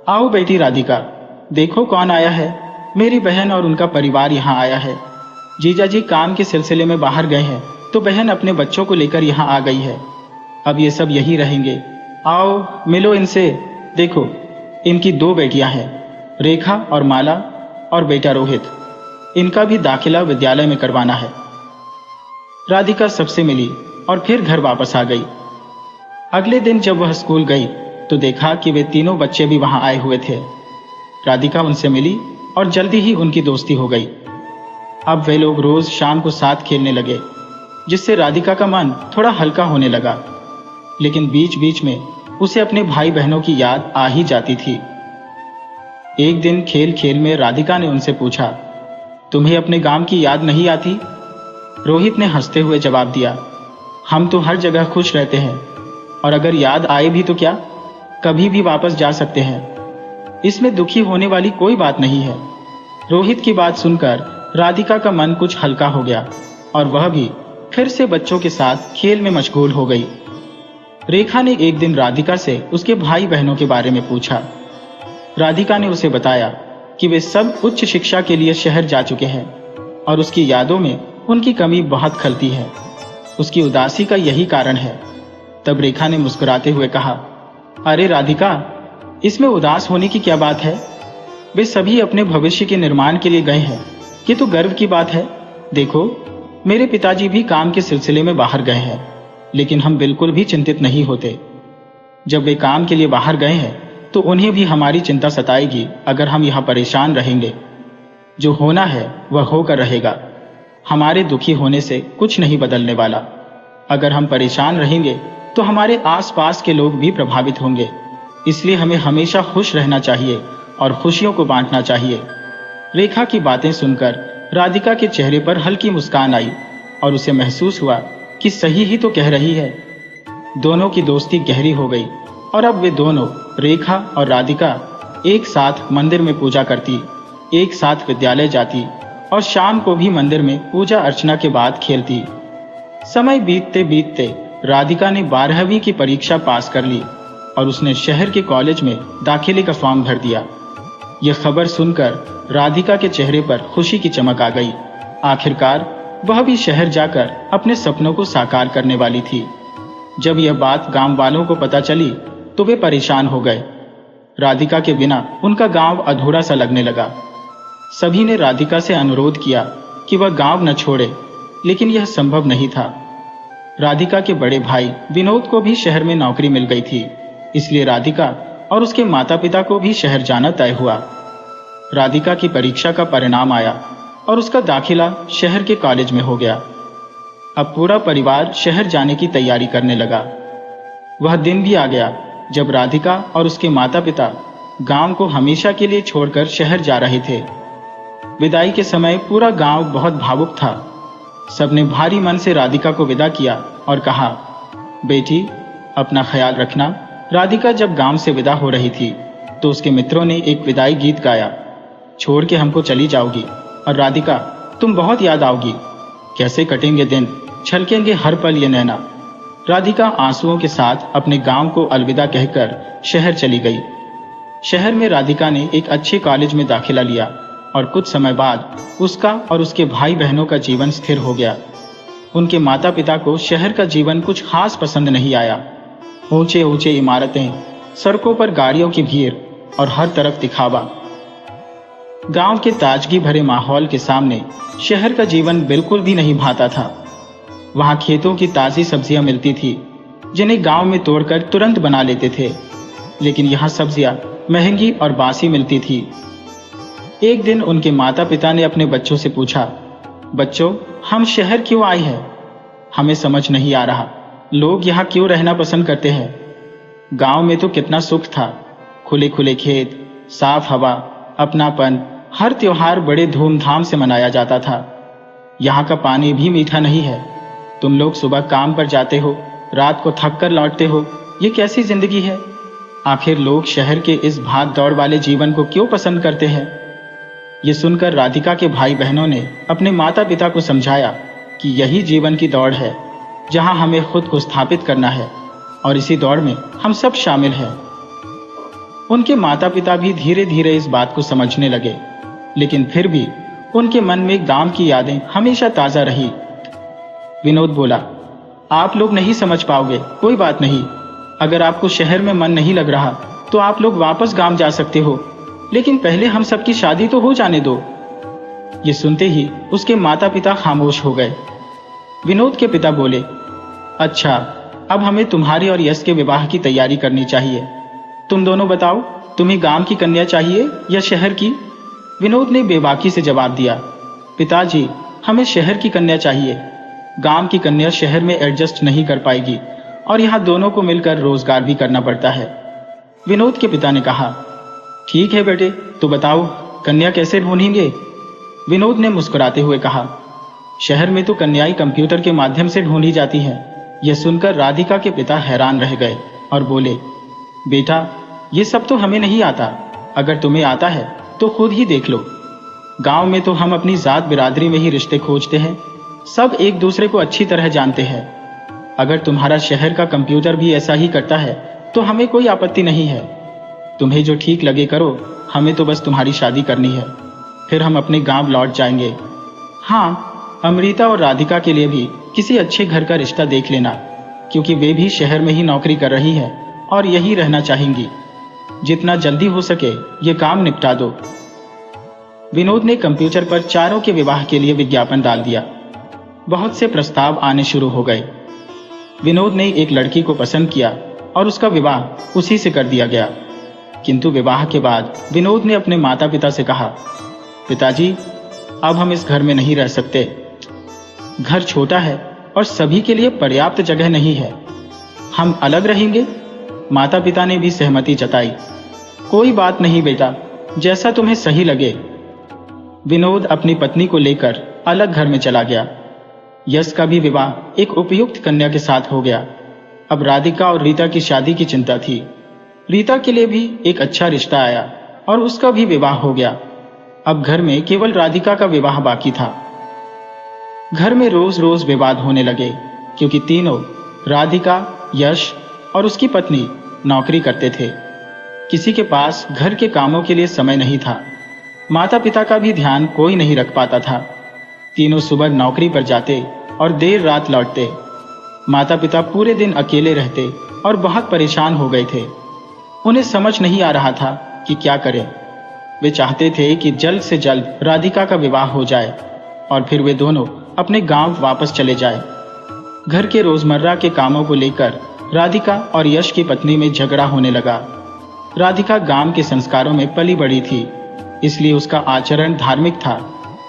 आओ बेटी राधिका, देखो कौन आया है। मेरी बहन और उनका परिवार यहाँ आया है। जीजा जी काम के सिलसिले में बाहर गए हैं, तो बहन अपने बच्चों को लेकर यहाँ आ गई है। अब ये सब यही रहेंगे। आओ मिलो इनसे। देखो, इनकी 2 बेटियां हैं, रेखा और माला, और बेटा रोहित। इनका भी दाखिला विद्यालय में करवाना है। राधिका सबसे मिली और फिर घर वापस आ गई। अगले दिन जब वह स्कूल गई तो देखा कि वे तीनों बच्चे भी वहां आए हुए थे। राधिका उनसे मिली और जल्दी ही उनकी दोस्ती हो गई। अब वे लोग रोज शाम को साथ खेलने लगे, जिससे राधिका का मन थोड़ा हल्का होने लगा। लेकिन बीच बीच में उसे अपने भाई बहनों की याद आ ही जाती थी। एक दिन खेल खेल में राधिका ने उनसे पूछा, तुम्हें अपने गांव की याद नहीं आती? रोहित ने हंसते हुए जवाब दिया, हम तो हर जगह खुश रहते हैं, और अगर याद आए भी तो क्या, कभी भी वापस जा सकते हैं। इसमें दुखी होने वाली कोई बात नहीं है। रोहित की बात सुनकर राधिका का मन कुछ हल्का हो गया और वह भी फिर से बच्चों के साथ खेल में मशगूल हो गई। रेखा ने एक दिन राधिका से उसके भाई बहनों के बारे में पूछा। राधिका ने उसे बताया कि वे सब उच्च शिक्षा के लिए शहर जा चुके हैं और उसकी यादों में उनकी कमी बहुत खलती है। उसकी उदासी का यही कारण है। तब रेखा ने मुस्कुराते हुए कहा, अरे राधिका, इसमें उदास होने की क्या बात है? वे सभी अपने भविष्य के निर्माण के लिए गए हैं। ये तो गर्व की बात है। देखो, मेरे पिताजी भी काम के सिलसिले में बाहर गए हैं, लेकिन हम बिल्कुल भी चिंतित नहीं होते। जब वे काम के लिए बाहर गए हैं तो उन्हें भी हमारी चिंता सताएगी अगर हम यहाँ परेशान रहेंगे। जो होना है वह होकर रहेगा। हमारे दुखी होने से कुछ नहीं बदलने वाला। अगर हम परेशान रहेंगे तो हमारे आसपास के लोग भी प्रभावित होंगे। इसलिए हमें हमेशा खुश रहना चाहिए और खुशियों को बांटना चाहिए। रेखा की बातें सुनकर राधिका के चेहरे पर हल्की मुस्कान आई और उसे महसूस हुआ कि सही ही तो कह रही है। दोनों की दोस्ती गहरी हो गई और अब वे दोनों, रेखा और राधिका, एक साथ मंदिर में पूजा करती, एक साथ विद्यालय जाती और शाम को भी मंदिर में पूजा अर्चना के बाद खेलती। समय बीतते बीतते राधिका ने 12वीं की परीक्षा पास कर ली और उसने शहर के कॉलेज में दाखिले का फॉर्म भर दिया। यह खबर सुनकर राधिका के चेहरे पर खुशी की चमक आ गई। आखिरकार वह भी शहर जाकर अपने सपनों को साकार करने वाली थी। जब यह बात गांव वालों को पता चली तो वे परेशान हो गए। राधिका के बिना उनका गांव अधूरा सा लगने लगा। सभी ने राधिका से अनुरोध किया कि वह गांव न छोड़े, लेकिन यह संभव नहीं था। राधिका के बड़े भाई विनोद को भी शहर में नौकरी मिल गई थी, इसलिए राधिका और उसके माता पिता को भी शहर जाना तय हुआ। राधिका की परीक्षा का परिणाम आया और उसका दाखिला शहर के कॉलेज में हो गया। अब पूरा परिवार शहर जाने की तैयारी करने लगा। वह दिन भी आ गया जब राधिका और उसके माता पिता गांव को हमेशा के लिए छोड़कर शहर जा रहे थे। विदाई के समय पूरा गांव बहुत भावुक था। सबने भारी मन से राधिका को विदा किया और कहा, बेटी अपना ख्याल रखना। राधिका जब गांव से विदा हो रही थी तो उसके मित्रों ने एक विदाई गीत गाया, छोड़ के हमको चली जाओगी और राधिका तुम बहुत याद आओगी। कैसे कटेंगे दिन, छलकेंगे हर पल ये नैना। राधिका आंसुओं के साथ अपने गांव को अलविदा कहकर शहर चली गई। शहर में राधिका ने एक अच्छे कॉलेज में दाखिला लिया और कुछ समय बाद उसका और उसके भाई बहनों का जीवन स्थिर हो गया। उनके माता पिता को शहर का जीवन कुछ खास पसंद नहीं आया। ऊंचे ऊंचे इमारतें, सड़कों पर गाड़ियों की भीड़ और हर तरफ दिखावा। गांव के ताजगी भरे माहौल के सामने शहर का जीवन बिल्कुल भी नहीं भाता था। वहां खेतों की ताजी सब्जियां मिलती थी, जिन्हें गांव में तोड़कर तुरंत बना लेते थे, लेकिन यहाँ सब्जियां महंगी और बासी मिलती थी। एक दिन उनके माता पिता ने अपने बच्चों से पूछा, बच्चों हम शहर क्यों आए हैं? हमें समझ नहीं आ रहा, लोग यहाँ क्यों रहना पसंद करते हैं? गांव में तो कितना सुख था, खुले खुले खेत, साफ हवा, अपनापन, हर त्योहार बड़े धूमधाम से मनाया जाता था। यहाँ का पानी भी मीठा नहीं है। तुम लोग सुबह काम पर जाते हो, रात को थक कर लौटते हो। ये कैसी जिंदगी है? आखिर लोग शहर के इस भाग दौड़ वाले जीवन को क्यों पसंद करते हैं? ये सुनकर राधिका के भाई बहनों ने अपने माता पिता को समझाया कि यही जीवन की दौड़ है, जहां हमें खुद को स्थापित करना है। और इसी दौड़ में हम सब शामिल हैं। उनके माता पिता भी धीरे धीरे इस बात को समझने लगे, लेकिन फिर भी उनके मन में गांव की यादें हमेशा ताजा रही। विनोद बोला, आप लोग नहीं समझ पाओगे, कोई बात नहीं। अगर आपको शहर में मन नहीं लग रहा तो आप लोग वापस गांव जा सकते हो, लेकिन पहले हम सबकी शादी तो हो जाने दो। ये सुनते ही उसके माता पिता खामोश हो गए। विनोद के पिता बोले, अच्छा, अब हमें तुम्हारी और यश के विवाह की तैयारी करनी चाहिए। तुम दोनों बताओ, तुम्हें गांव की कन्या चाहिए या शहर की? विनोद ने बेबाकी से जवाब दिया, पिताजी, हमें शहर की कन्या चाहिए। गांव की कन्या शहर में एडजस्ट नहीं कर पाएगी और यहाँ दोनों को मिलकर रोजगार भी करना पड़ता है। विनोद के पिता ने कहा, ठीक है बेटे, तो बताओ कन्या कैसे ढूंढेंगे? विनोद ने मुस्कुराते हुए कहा, शहर में तो कन्याएं कंप्यूटर के माध्यम से ढूंढी जाती हैं। यह सुनकर राधिका के पिता हैरान रह गए और बोले, बेटा, ये सब तो हमें नहीं आता। अगर तुम्हें आता है तो खुद ही देख लो। गांव में तो हम अपनी जात बिरादरी में ही रिश्ते खोजते हैं, सब एक दूसरे को अच्छी तरह जानते हैं। अगर तुम्हारा शहर का कंप्यूटर भी ऐसा ही करता है तो हमें कोई आपत्ति नहीं है। तुम्हें जो ठीक लगे करो, हमें तो बस तुम्हारी शादी करनी है, फिर हम अपने गांव लौट जाएंगे। हाँ, अमृता और राधिका के लिए भी किसी अच्छे घर का रिश्ता देख लेना, क्योंकि वे भी शहर में ही नौकरी कर रही है और यही रहना चाहेंगी। जितना जल्दी हो सके ये काम निपटा दो। विनोद ने कंप्यूटर पर चारों के विवाह के लिए विज्ञापन डाल दिया। बहुत से प्रस्ताव आने शुरू हो गए। विनोद ने एक लड़की को पसंद किया और उसका विवाह उसी से कर दिया गया। किंतु विवाह के बाद विनोद ने अपने माता पिता से कहा, पिताजी, अब हम इस घर में नहीं रह सकते। घर छोटा है और सभी के लिए पर्याप्त जगह नहीं है। हम अलग रहेंगे। माता पिता ने भी सहमति जताई। कोई बात नहीं बेटा, जैसा तुम्हें सही लगे। विनोद अपनी पत्नी को लेकर अलग घर में चला गया। यश का भी विवाह एक उपयुक्त कन्या के साथ हो गया। अब राधिका और रीता की शादी की चिंता थी। रीता के लिए भी एक अच्छा रिश्ता आया और उसका भी विवाह हो गया। अब घर में केवल राधिका का विवाह बाकी था। घर में रोज रोज विवाद होने लगे, क्योंकि तीनों, राधिका, यश और उसकी पत्नी, नौकरी करते थे। किसी के पास घर के कामों के लिए समय नहीं था। माता पिता का भी ध्यान कोई नहीं रख पाता था। तीनों सुबह नौकरी पर जाते और देर रात लौटते। माता पिता पूरे दिन अकेले रहते और बहुत परेशान हो गए थे। उन्हें समझ नहीं आ रहा था कि क्या करें। वे चाहते थे कि जल्द से जल्द राधिका का विवाह हो जाए और फिर वे दोनों अपने गांव वापस चले जाए। घर के रोजमर्रा के कामों को लेकर राधिका और यश की पत्नी में झगड़ा होने लगा। राधिका गांव के संस्कारों में पली बड़ी थी, इसलिए उसका आचरण धार्मिक था।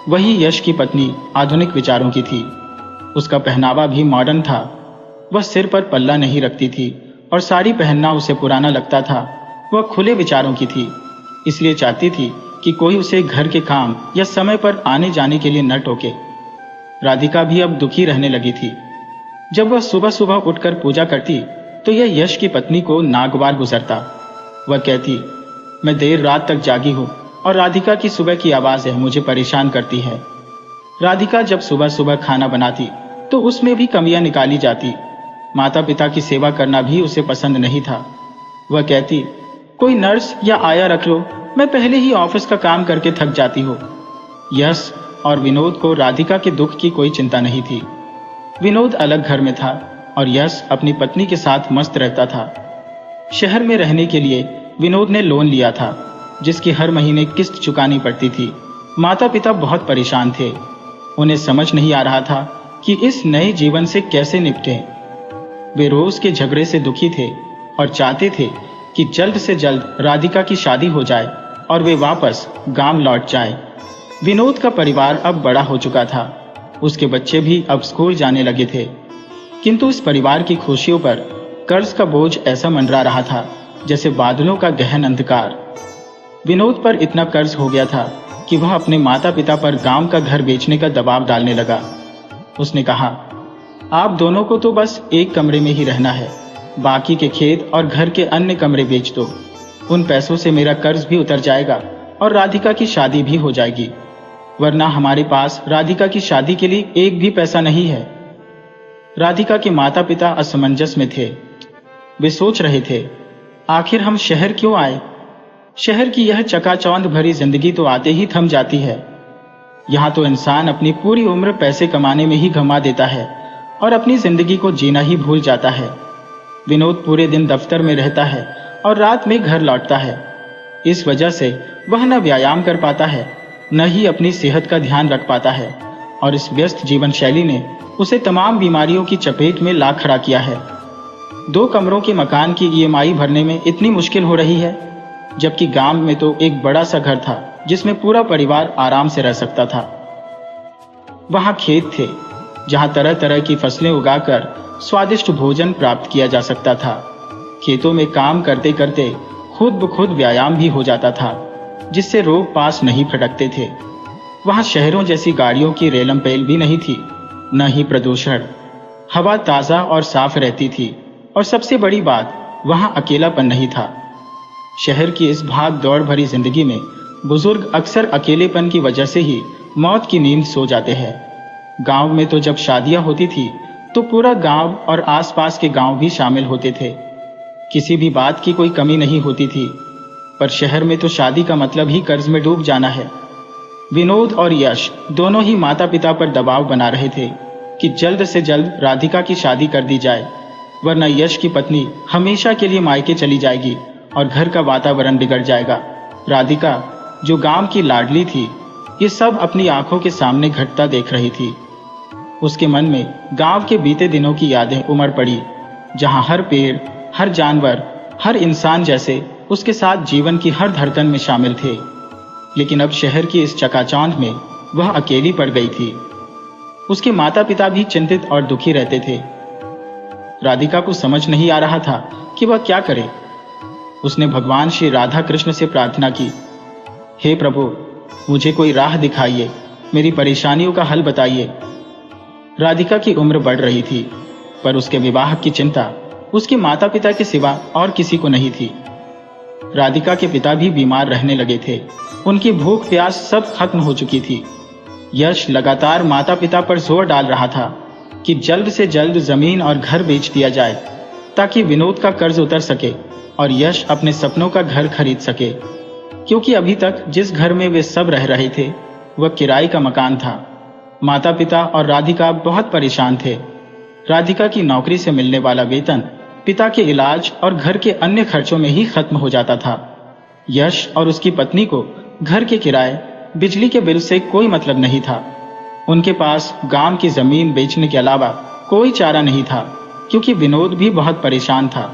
वही यश की पत्नी आधुनिक विचारों की थी। उसका पहनावा भी मॉडर्न था। वह सिर पर पल्ला नहीं रखती थी और साड़ी पहनना उसे पुराना लगता था। वह खुले विचारों की थी, इसलिए चाहती थी कि कोई उसे घर के काम या समय पर आने जाने के लिए न टोके। राधिका भी अब दुखी रहने लगी थी। जब वह सुबह सुबह उठकर पूजा करती तो यह यश की पत्नी को नागवार गुजरता। वह कहती, मैं देर रात तक जागी हूँ और राधिका की सुबह की आवाज़ें मुझे परेशान करती है। राधिका जब सुबह सुबह खाना बनाती तो उसमें भी कमियां निकाली जाती। माता पिता की सेवा करना भी उसे पसंद नहीं था। वह कहती, कोई नर्स या आया रख लो, मैं पहले ही ऑफिस का काम करके थक जाती हूँ। यश और विनोद को राधिका के दुख की कोई चिंता नहीं थी। विनोद अलग घर में था और यश अपनी पत्नी के साथ मस्त रहता था। शहर में रहने के लिए विनोद ने लोन लिया था, जिसकी हर महीने किस्त चुकानी पड़ती थी। माता पिता बहुत परेशान थे। उन्हें समझ नहीं आ रहा था कि इस नए जीवन से कैसे निपटें। वे रोज के झगड़े से दुखी थे और चाहते थे कि जल्द से जल्द राधिका की शादी हो जाए और वे वापस गांव लौट जाए। विनोद का परिवार अब बड़ा हो चुका था। उसके बच्चे भी अब स्कूल जाने लगे थे, किंतु इस परिवार की खुशियों पर कर्ज का बोझ ऐसा मंडरा रहा था जैसे बादलों का गहन अंधकार। विनोद पर इतना कर्ज हो गया था कि वह अपने माता पिता पर गांव का घर बेचने का दबाव डालने लगा। उसने कहा, आप दोनों को तो बस एक कमरे में ही रहना है, बाकी के खेत और घर के अन्य कमरे बेच दो। उन पैसों से मेरा कर्ज भी उतर जाएगा और राधिका की शादी भी हो जाएगी, वरना हमारे पास राधिका की शादी के लिए एक भी पैसा नहीं है। राधिका के माता पिता असमंजस में थे। वे सोच रहे थे, आखिर हम शहर क्यों आए? शहर की यह चकाचौंध भरी जिंदगी तो आते ही थम जाती है। यहाँ तो इंसान अपनी पूरी उम्र पैसे कमाने में ही गंवा देता है और अपनी जिंदगी को जीना ही भूल जाता है। विनोद पूरे दिन दफ्तर में रहता है और रात में घर लौटता है। इस वजह से वह न व्यायाम कर पाता है, न ही अपनी सेहत का ध्यान रख पाता है और इस व्यस्त जीवन शैली ने उसे तमाम बीमारियों की चपेट में ला खड़ा किया है। 2 कमरों के मकान की ईएमआई भरने में इतनी मुश्किल हो रही है, जबकि गांव में तो एक बड़ा सा घर था जिसमें पूरा परिवार आराम से रह सकता था। वहां खेत थे जहां तरह तरह की फसलें उगाकर स्वादिष्ट भोजन प्राप्त किया जा सकता था। खेतों में काम करते करते खुद ब खुद व्यायाम भी हो जाता था, जिससे रोग पास नहीं फटकते थे। वहां शहरों जैसी गाड़ियों की रेलम पेल भी नहीं थी, न ही प्रदूषण। हवा ताजा और साफ रहती थी और सबसे बड़ी बात, वहां अकेलापन नहीं था। शहर की इस भाग दौड़ भरी जिंदगी में बुजुर्ग अक्सर अकेलेपन की वजह से ही मौत की नींद सो जाते हैं। गांव में तो जब शादियां होती थी तो पूरा गांव और आसपास के गांव भी शामिल होते थे। किसी भी बात की कोई कमी नहीं होती थी। पर शहर में तो शादी का मतलब ही कर्ज में डूब जाना है। विनोद और यश दोनों ही माता पिता पर दबाव बना रहे थे कि जल्द से जल्द राधिका की शादी कर दी जाए, वरना यश की पत्नी हमेशा के लिए मायके चली जाएगी और घर का वातावरण बिगड़ जाएगा। राधिका, जो गांव की लाडली थी, ये सब अपनी आंखों के सामने घटता देख रही थी। उसके मन में गांव के बीते दिनों की यादें उमड़ पड़ी, जहां हर पेड़, हर जानवर, हर इंसान जैसे उसके साथ जीवन की हर धड़कन में शामिल थे। लेकिन अब शहर की इस चकाचौंध में वह अकेली पड़ गई थी। उसके माता पिता भी चिंतित और दुखी रहते थे। राधिका को समझ नहीं आ रहा था कि वह क्या करे। उसने भगवान श्री राधा कृष्ण से प्रार्थना की, हे प्रभु, मुझे कोई राह दिखाइए, मेरी परेशानियों का हल बताइए। राधिका की उम्र बढ़ रही थी, पर उसके विवाह की चिंता उसके माता पिता के सिवा और किसी को नहीं थी। राधिका के पिता भी बीमार रहने लगे थे। उनकी भूख प्यास सब खत्म हो चुकी थी। यश लगातार माता पिता पर जोर डाल रहा था कि जल्द से जल्द जमीन और घर बेच दिया जाए, ताकि विनोद का कर्ज उतर सके और यश अपने सपनों का घर खरीद सके। क्योंकि अभी तक जिस घर में वे सब रह रहे थे वह किराए का मकान था। माता पिता और राधिका बहुत परेशान थे। राधिका की नौकरी से मिलने वाला वेतन पिता के इलाज और घर के अन्य खर्चों में ही खत्म हो जाता था। यश और उसकी पत्नी को घर के किराए, बिजली के बिल से कोई मतलब नहीं था। उनके पास गांव की जमीन बेचने के अलावा कोई चारा नहीं था, क्योंकि विनोद भी बहुत परेशान था।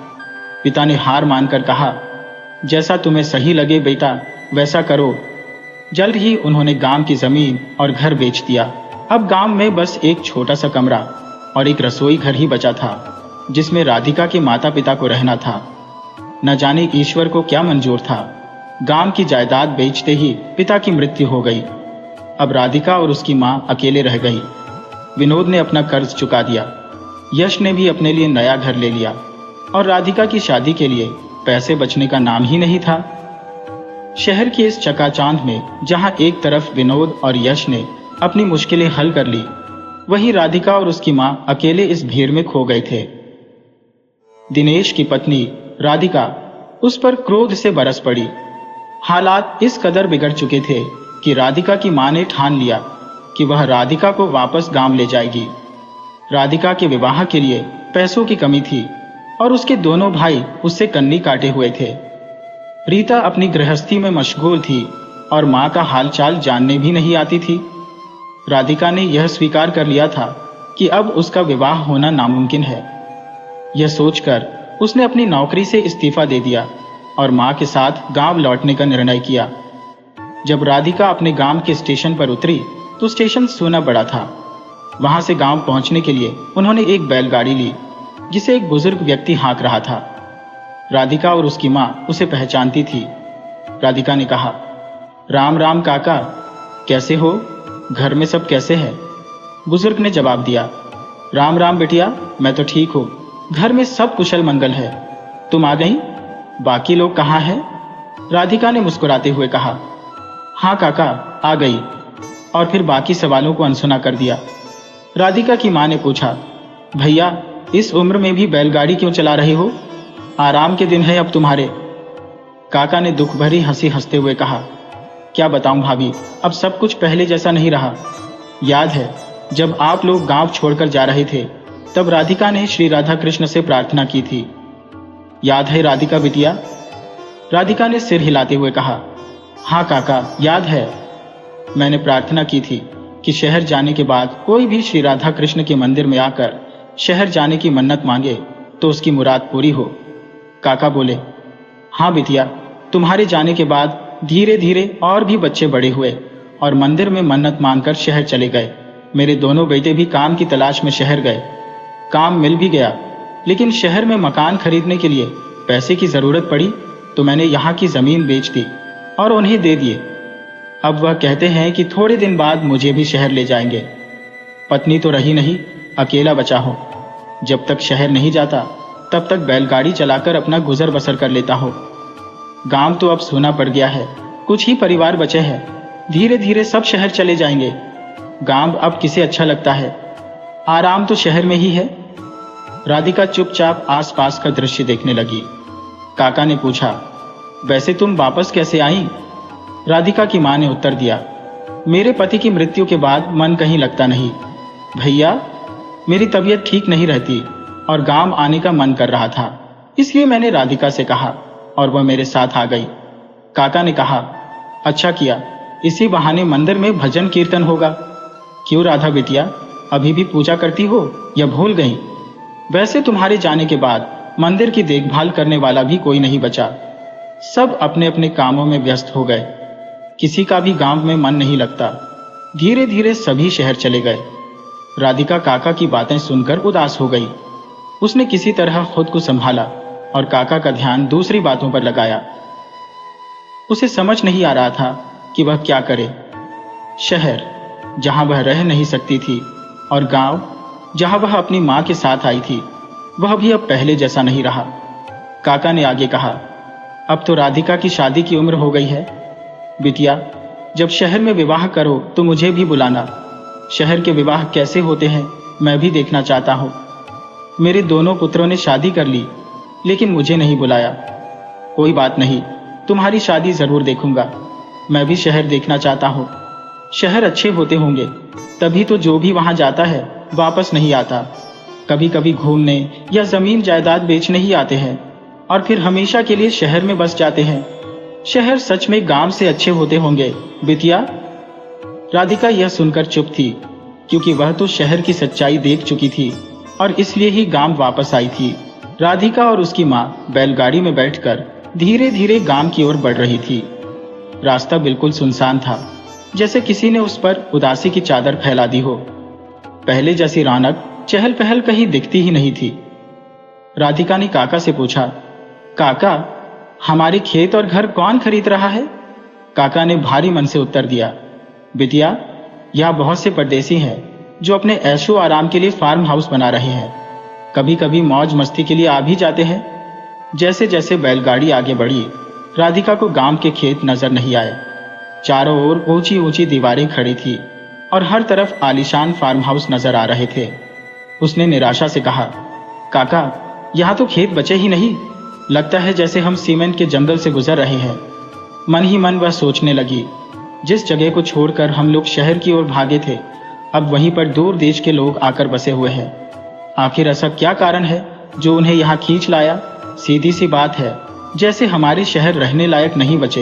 पिता ने हार मानकर कहा, जैसा तुम्हें सही लगे बेटा, वैसा करो। जल्द ही उन्होंने गांव की जमीन और घर बेच दिया। अब गांव में बस एक छोटा सा कमरा और एक रसोई घर ही बचा था, जिसमें राधिका के माता पिता को रहना था। न जाने ईश्वर को क्या मंजूर था, गांव की जायदाद बेचते ही पिता की मृत्यु हो गई। अब राधिका और उसकी मां अकेले रह गई। विनोद ने अपना कर्ज चुका दिया। यश ने भी अपने लिए नया घर ले लिया और राधिका की शादी के लिए पैसे बचने का नाम ही नहीं था। शहर की इस चकाचौंध में जहां एक तरफ विनोद और यश ने अपनी मुश्किलें हल कर ली, वहीं राधिका और उसकी मां अकेले इस भीड़ में खो गए थे। दिनेश की पत्नी राधिका उस पर क्रोध से बरस पड़ी। हालात इस कदर बिगड़ चुके थे कि राधिका की मां ने ठान लिया कि वह राधिका को वापस गांव ले जाएगी। राधिका के विवाह के लिए पैसों की कमी थी और उसके दोनों भाई उससे कन्नी काटे हुए थे। रीता अपनी गृहस्थी में मशगूल थी और मां का हालचाल जानने भी नहीं आती थी। राधिका ने यह स्वीकार कर लिया था कि अब उसका विवाह होना नामुमकिन है। यह सोचकर उसने अपनी नौकरी से इस्तीफा दे दिया और मां के साथ गांव लौटने का निर्णय किया। जब राधिका अपने गांव के स्टेशन पर उतरी तो स्टेशन सूना पड़ा था। वहां से गांव पहुंचने के लिए उन्होंने एक बैलगाड़ी ली, जिसे एक बुजुर्ग व्यक्ति हाँक रहा था। राधिका और उसकी मां उसे पहचानती थी। राधिका ने कहा, राम राम काका, कैसे हो? घर में सब कैसे हैं? बुजुर्ग ने जवाब दिया, राम राम बिटिया, मैं तो ठीक हूँ, घर में सब कुशल मंगल है। तुम आ गई? बाकी लोग कहाँ हैं? राधिका ने मुस्कुराते हुए कहा, हाँ काका, आ गई, और फिर बाकी सवालों को अनसुना कर दिया। राधिका की मां ने पूछा, भैया, इस उम्र में भी बैलगाड़ी क्यों चला रहे हो? आराम के दिन है अब तुम्हारे। काका ने दुख भरी हंसी हंसते हुए कहा, क्या बताऊं भाभी, अब सब कुछ पहले जैसा नहीं रहा। याद है जब आप लोग गांव छोड़कर जा रहे थे, तब राधिका ने श्री राधा कृष्ण से प्रार्थना की थी। याद है राधिका बिटिया? राधिका ने सिर हिलाते हुए कहा, हाँ काका याद है। मैंने प्रार्थना की थी कि शहर जाने के बाद कोई भी श्री राधा कृष्ण के मंदिर में आकर शहर जाने की मन्नत मांगे तो उसकी मुराद पूरी हो। काका बोले, हाँ बिटिया, तुम्हारे जाने के बाद धीरे धीरे और भी बच्चे बड़े हुए और मंदिर में मन्नत मांगकर शहर चले गए। मेरे दोनों बेटे भी काम की तलाश में शहर गए। काम मिल भी गया, लेकिन शहर में मकान खरीदने के लिए पैसे की जरूरत पड़ी तो मैंने यहाँ की जमीन बेच दी और उन्हें दे दिए। अब वह कहते हैं कि थोड़े दिन बाद मुझे भी शहर ले जाएंगे। पत्नी तो रही नहीं, अकेला बचा हूँ। जब तक शहर नहीं जाता तब तक बैलगाड़ी चलाकर अपना गुजर बसर कर लेता हूँ। गांव तो अब सूना पड़ गया है, कुछ ही परिवार बचे हैं। धीरे धीरे सब शहर चले जाएंगे। गांव अब किसे अच्छा लगता है, आराम तो शहर में ही है। राधिका चुपचाप आसपास का दृश्य देखने लगी। काका ने पूछा, वैसे तुम वापस कैसे आई? राधिका की मां ने उत्तर दिया, मेरे पति की मृत्यु के बाद मन कहीं लगता नहीं भैया। मेरी तबीयत ठीक नहीं रहती और गांव आने का मन कर रहा था, इसलिए मैंने राधिका से कहा और वह मेरे साथ आ गई। काका ने कहा, अच्छा किया, इसी बहाने मंदिर में भजन कीर्तन होगा। क्यों राधा बिटिया, अभी भी पूजा करती हो या भूल गई? वैसे तुम्हारे जाने के बाद मंदिर की देखभाल करने वाला भी कोई नहीं बचा। सब अपने अपने कामों में व्यस्त हो गए। किसी का भी गांव में मन नहीं लगता। धीरे धीरे सभी शहर चले गए। राधिका काका की बातें सुनकर उदास हो गई। उसने किसी तरह खुद को संभाला और काका का ध्यान दूसरी बातों पर लगाया। उसे समझ नहीं आ रहा था कि वह क्या करे। शहर जहां वह रह नहीं सकती थी और गांव जहां वह अपनी मां के साथ आई थी, वह भी अब पहले जैसा नहीं रहा। काका ने आगे कहा, अब तो राधिका की शादी की उम्र हो गई है। बिटिया, जब शहर में विवाह करो तो मुझे भी बुलाना। शहर के विवाह कैसे होते हैं मैं भी देखना चाहता हूँ। मेरे दोनों पुत्रों ने शादी कर ली, लेकिन मुझे नहीं बुलाया। कोई बात नहीं, तुम्हारी शादी जरूर देखूंगा। मैं भी शहर देखना चाहता हूँ। शहर अच्छे होते होंगे, तभी तो जो भी वहां जाता है वापस नहीं आता। कभी कभी घूमने या जमीन जायदाद बेचने ही आते हैं और फिर हमेशा के लिए शहर में बस जाते हैं। शहर सच में गांव से अच्छे होते होंगे बिटिया। राधिका यह सुनकर चुप थी, क्योंकि वह तो शहर की सच्चाई देख चुकी थी और इसलिए ही गांव वापस आई थी। राधिका और उसकी मां बैलगाड़ी में बैठकर धीरे धीरे गांव की ओर बढ़ रही थी। रास्ता बिल्कुल सुनसान था, जैसे किसी ने उस पर उदासी की चादर फैला दी हो। पहले जैसी रौनक चहल पहल कहीं दिखती ही नहीं थी। राधिका ने काका से पूछा, काका, हमारे खेत और घर कौन खरीद रहा है? काका ने भारी मन से उत्तर दिया, बिटिया, यहाँ बहुत से परदेसी हैं जो अपने ऐशो आराम के लिए फार्म हाउस बना रहे हैं। कभी कभी मौज मस्ती के लिए आ भी जाते हैं। जैसे जैसे बैलगाड़ी आगे बढ़ी, राधिका को गांव के खेत नजर नहीं आए। चारों ओर ऊंची ऊंची दीवारें खड़ी थी और हर तरफ आलीशान फार्म हाउस नजर आ रहे थे। उसने निराशा से कहा, काका, यहाँ तो खेत बचे ही नहीं। लगता है जैसे हम सीमेंट के जंगल से गुजर रहे हैं। मन ही मन वह सोचने लगी, जिस जगह को छोड़कर हम लोग शहर की ओर भागे थे, अब वहीं पर दूर देश के लोग आकर बसे हुए हैं। आखिर ऐसा क्या कारण है जो उन्हें यहाँ खींच लाया? सीधी सी बात है, जैसे हमारे शहर रहने लायक नहीं बचे,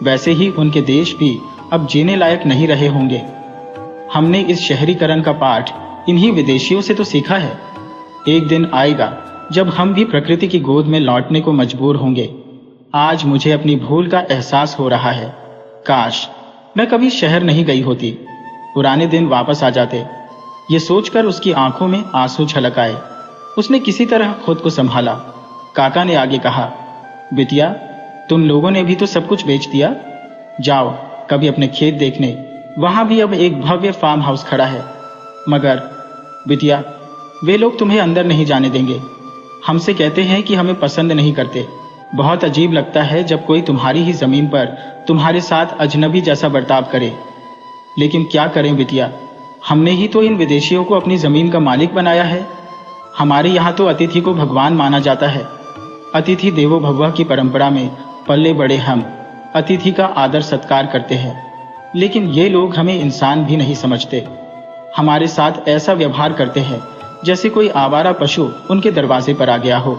वैसे ही उनके देश भी अब जीने लायक नहीं रहे होंगे। हमने इस शहरीकरण का पाठ इन्हीं विदेशियों से तो सीखा है। एक दिन आएगा जब हम भी प्रकृति की गोद में लौटने को मजबूर होंगे। आज मुझे अपनी भूल का एहसास हो रहा है। काश मैं कभी शहर नहीं गई होती, पुराने दिन वापस आ जाते। ये सोचकर उसकी आंखों में आंसू छलक आए। उसने किसी तरह खुद को संभाला। काका ने आगे कहा, बिटिया, तुम लोगों ने भी तो सब कुछ बेच दिया। जाओ कभी अपने खेत देखने, वहां भी अब एक भव्य फार्म हाउस खड़ा है। मगर बिटिया, वे लोग तुम्हें अंदर नहीं जाने देंगे। हमसे कहते हैं कि हमें पसंद नहीं करते। बहुत अजीब लगता है जब कोई तुम्हारी ही जमीन पर तुम्हारे साथ अजनबी जैसा बर्ताव करे। लेकिन क्या करें बिटिया, हमने ही तो इन विदेशियों को अपनी जमीन का मालिक बनाया है। हमारे यहाँ तो अतिथि को भगवान माना जाता है। अतिथि देवो भव की परंपरा में पल्ले बड़े हम अतिथि का आदर सत्कार करते हैं, लेकिन ये लोग हमें इंसान भी नहीं समझते। हमारे साथ ऐसा व्यवहार करते हैं जैसे कोई आवारा पशु उनके दरवाजे पर आ गया हो।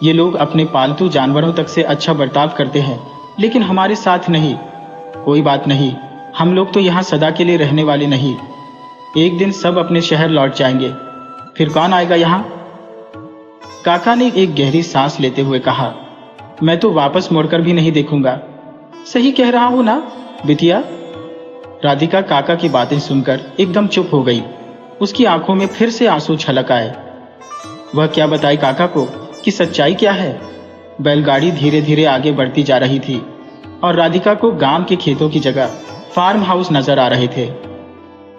ये लोग अपने पालतू जानवरों तक से अच्छा बर्ताव करते हैं, लेकिन हमारे साथ नहीं। कोई बात नहीं, हम लोग तो यहाँ सदा के लिए रहने वाले नहीं। एक दिन सब अपने शहर लौट जाएंगे, फिर कौन आएगा यहाँ? काका ने एक गहरी सांस लेते हुए कहा, मैं तो वापस मुड़कर भी नहीं देखूंगा। सही कह रहा हूं ना बिटिया? राधिका काका की बातें सुनकर एकदम चुप हो गई। उसकी आंखों में फिर से आंसू छलक आए। वह क्या बताए काका को कि सच्चाई क्या है। बैलगाड़ी धीरे धीरे आगे बढ़ती जा रही थी और राधिका को गांव के खेतों की जगह फार्म हाउस नजर आ रहे थे।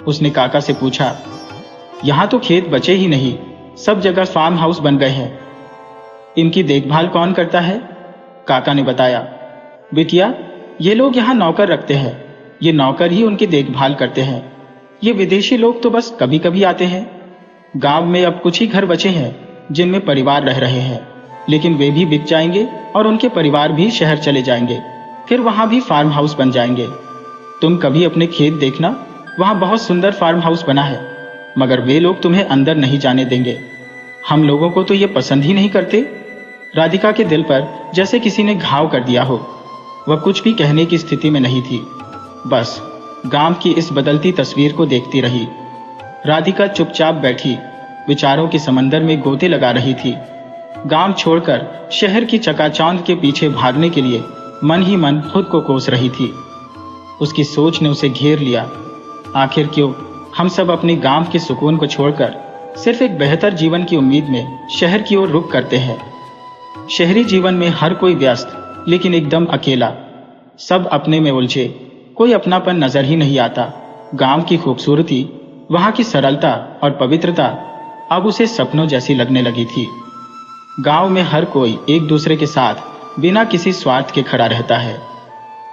उसने काका से पूछा, यहां तो खेत बचे ही नहीं, सब जगह फार्म हाउस बन गए हैं। इनकी देखभाल कौन करता है? काका ने बताया, बिटिया ये लोग यहाँ नौकर रखते हैं, ये नौकर ही उनकी देखभाल करते हैं। ये विदेशी लोग तो बस कभी कभी आते हैं। गांव में अब कुछ ही घर बचे हैं जिनमें परिवार रह रहे हैं, लेकिन वे भी बिक जाएंगे और उनके परिवार भी शहर चले जाएंगे, फिर वहां भी फार्म हाउस बन जाएंगे। तुम कभी अपने खेत देखना, वहां बहुत सुंदर फार्म हाउस बना है, मगर वे लोग तुम्हें अंदर नहीं जाने देंगे। हम लोगों को तो ये पसंद ही नहीं करते। राधिका के दिल पर जैसे किसी ने घाव कर दिया हो। वह कुछ भी कहने की स्थिति में नहीं थी, बस गांव की इस बदलती तस्वीर को देखती रही। राधिका चुपचाप बैठी विचारों के समंदर में गोते लगा रही थी। गांव छोड़कर शहर की चकाचौंध के पीछे भागने के लिए मन ही मन खुद को कोस रही थी। उसकी सोच ने उसे घेर लिया। आखिर क्यों हम सब अपने गांव के सुकून को छोड़कर सिर्फ एक बेहतर जीवन की उम्मीद में शहर की ओर रुख करते हैं। शहरी जीवन में हर कोई व्यस्त, लेकिन एकदम अकेला। सब अपने में उलझे, कोई अपनापन नजर ही नहीं आता। गांव की खूबसूरती, वहां की सरलता और पवित्रता अब उसे सपनों जैसी लगने लगी थी। गांव में हर कोई एक दूसरे के साथ बिना किसी स्वार्थ के खड़ा रहता है।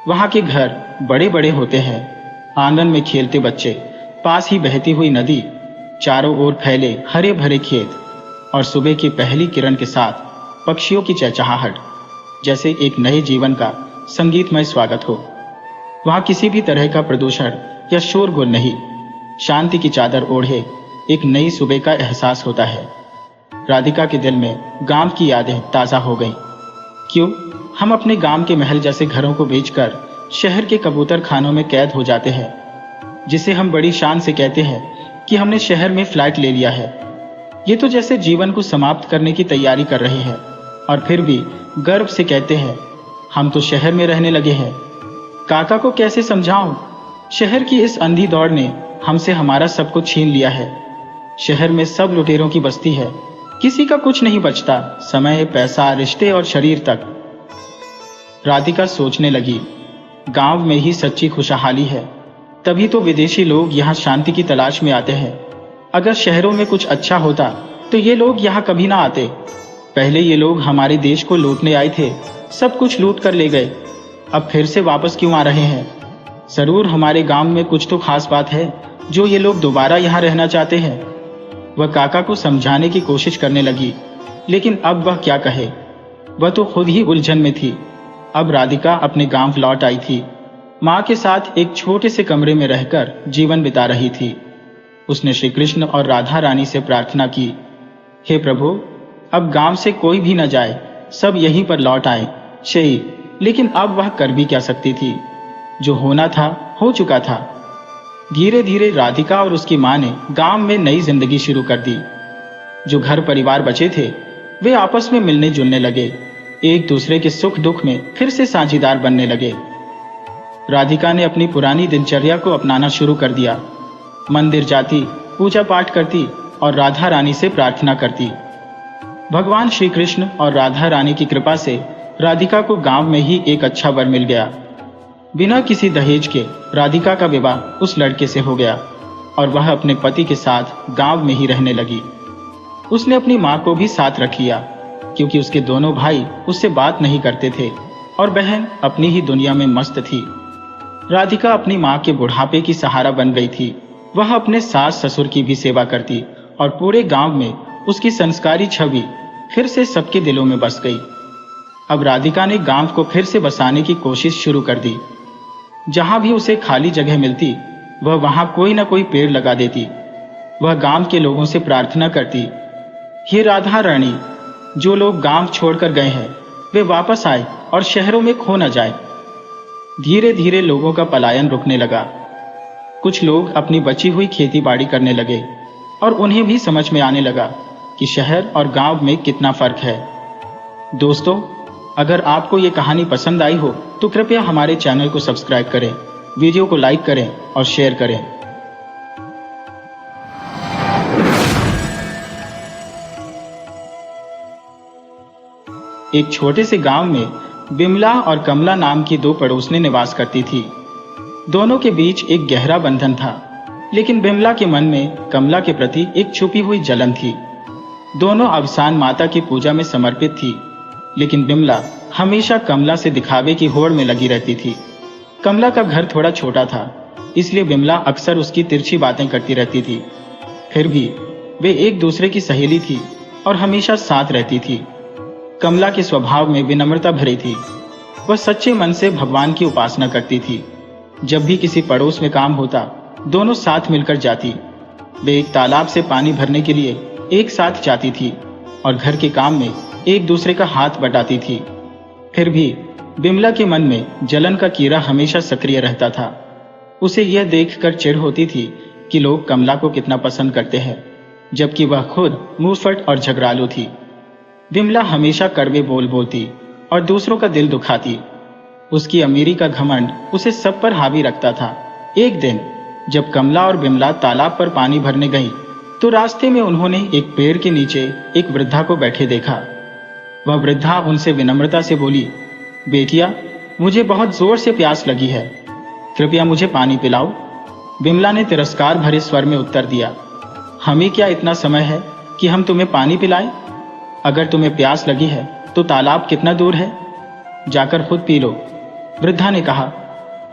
वहां के घर बड़े बड़े होते हैं, आंगन में खेलते बच्चे, पास ही बहती हुई नदी, चारों ओर फैले हरे भरे खेत और सुबह की पहली किरण के साथ पक्षियों की चहचहाहट, जैसे एक नए जीवन का संगीतमय स्वागत हो। वहां किसी भी तरह का प्रदूषण या शोरगुल नहीं, शांति की चादर ओढ़े एक नई सुबह का एहसास होता है। राधिका के दिल में गांव की यादें ताजा हो गईं। क्यों हम अपने गांव के महल जैसे घरों को बेचकर शहर के कबूतर खानों में कैद हो जाते हैं, जिसे हम बड़ी शान से कहते हैं कि हमने शहर में फ्लैट ले लिया है। ये तो जैसे जीवन को समाप्त करने की तैयारी कर रहे हैं और फिर भी गर्व से कहते हैं हम तो शहर में रहने लगे हैं। काका को कैसे समझाऊं? शहर की इस अंधी दौड़ ने हमसे हमारा सब कुछ छीन लिया है। शहर में सब लुटेरों की बस्ती है, किसी का कुछ नहीं बचता, समय, पैसा, रिश्ते और शरीर तक। राधिका सोचने लगी, गांव में ही सच्ची खुशहाली है, तभी तो विदेशी लोग यहाँ शांति की तलाश में आते हैं। अगर शहरों में कुछ अच्छा होता तो ये लोग यहाँ कभी ना आते। पहले ये लोग हमारे देश को लूटने आए थे, सब कुछ लूट कर ले गए, अब फिर से वापस क्यों आ रहे हैं? जरूर हमारे गांव में कुछ तो खास बात है जो ये लोग दोबारा यहाँ रहना चाहते हैं। वह काका को समझाने की कोशिश करने लगी, लेकिन अब वह क्या कहे? वह तो खुद ही उलझन में थी। अब राधिका अपने गांव लौट आई थी, माँ के साथ एक छोटे से कमरे में रहकर जीवन बिता रही थी। उसने श्री कृष्ण और राधा रानी से प्रार्थना की, हे प्रभु, अब गांव से कोई भी न जाए, सब यहीं पर लौट आए। शही, लेकिन अब वह कर भी क्या सकती थी? जो होना था हो चुका था। धीरे धीरे राधिका और उसकी माँ ने गांव में नई जिंदगी शुरू कर दी। जो घर परिवार बचे थे वे आपस में मिलने जुलने लगे, एक दूसरे के सुख दुख में फिर से साझीदार बनने लगे। राधिका ने अपनी पुरानी दिनचर्या को अपनाना शुरू कर दिया। मंदिर जाती, पूजा पाठ करती और राधा रानी से प्रार्थना करती। भगवान श्री कृष्ण और राधा रानी की कृपा से राधिका को गांव में ही एक अच्छा वर मिल गया। बिना किसी दहेज के राधिका का विवाह उस लड़के से हो गया और वह अपने पति के साथ गांव में ही रहने लगी। उसने अपनी माँ को भी साथ रख लिया, क्योंकि उसके दोनों भाई उससे बात नहीं करते थे और बहन अपनी ही दुनिया में मस्त थी। राधिका अपनी माँ के बुढ़ापे की सहारा बन गई थी। वह अपने सास ससुर की भी सेवा करती और पूरे गांव में उसकी संस्कारी छवि फिर से सबके दिलों में बस गई। अब राधिका ने गांव को फिर से बसाने की कोशिश शुरू कर दी। जहां भी उसे खाली जगह मिलती वह वहां कोई न कोई पेड़ लगा देती। वह गांव के लोगों से प्रार्थना करती, हे राधा रानी, जो लोग गांव छोड़कर गए हैं वे वापस आए और शहरों में खो न जाए। धीरे धीरे लोगों का पलायन रुकने लगा। कुछ लोग अपनी बची हुई खेती बाड़ी करने लगे और उन्हें भी समझ में आने लगा कि शहर और गांव में कितना फर्क है। दोस्तों, अगर आपको ये कहानी पसंद आई हो तो कृपया हमारे चैनल को सब्सक्राइब करें, वीडियो को लाइक करें और शेयर करें। एक छोटे से गांव में बिमला और कमला नाम की दो पड़ोसनें निवास करती थी। दोनों के बीच एक गहरा बंधन था, लेकिन बिमला के मन में कमला के प्रति एक छुपी हुई जलन थी। दोनों अवसान माता की पूजा में समर्पित थी, लेकिन बिमला हमेशा कमला से दिखावे की होड़ में लगी रहती थी। कमला का घर थोड़ा छोटा था, इसलिए बिमला अक्सर उसकी तिरछी बातें करती रहती थी। फिर भी वे एक दूसरे की सहेली थी और हमेशा साथ रहती थी। कमला के स्वभाव में विनम्रता भरी थी। वह सच्चे मन से भगवान की उपासना करती थी। जब भी किसी पड़ोस में काम होता, दोनों साथ मिलकर जाती। वे एक तालाब से पानी भरने के लिए एक साथ जाती थी और घर के काम में एक दूसरे का हाथ बटाती थी। फिर भी बिमला के मन में जलन का कीड़ा हमेशा सक्रिय रहता था। उसे यह देखकर चिढ़ होती थी कि लोग कमला को कितना पसंद करते हैं, जबकि वह खुद मुंहफट और झगड़ालू थी। बिमला हमेशा कड़वे बोल बोलती और दूसरों का दिल दुखाती। उसकी अमीरी का घमंड उसे सब पर हावी रखता था। एक दिन जब कमला और बिमला तालाब पर पानी भरने गईं, तो रास्ते में उन्होंने एक पेड़ के नीचे एक वृद्धा को बैठे देखा। वह वृद्धा उनसे विनम्रता से बोली, बेटिया, मुझे बहुत जोर से प्यास लगी है, कृपया मुझे पानी पिलाओ। बिमला ने तिरस्कार भरे स्वर में उत्तर दिया, हमें क्या इतना समय है कि हम तुम्हें पानी पिलाएं? अगर तुम्हें प्यास लगी है तो तालाब कितना दूर है, जाकर खुद पी लो। वृद्धा ने कहा,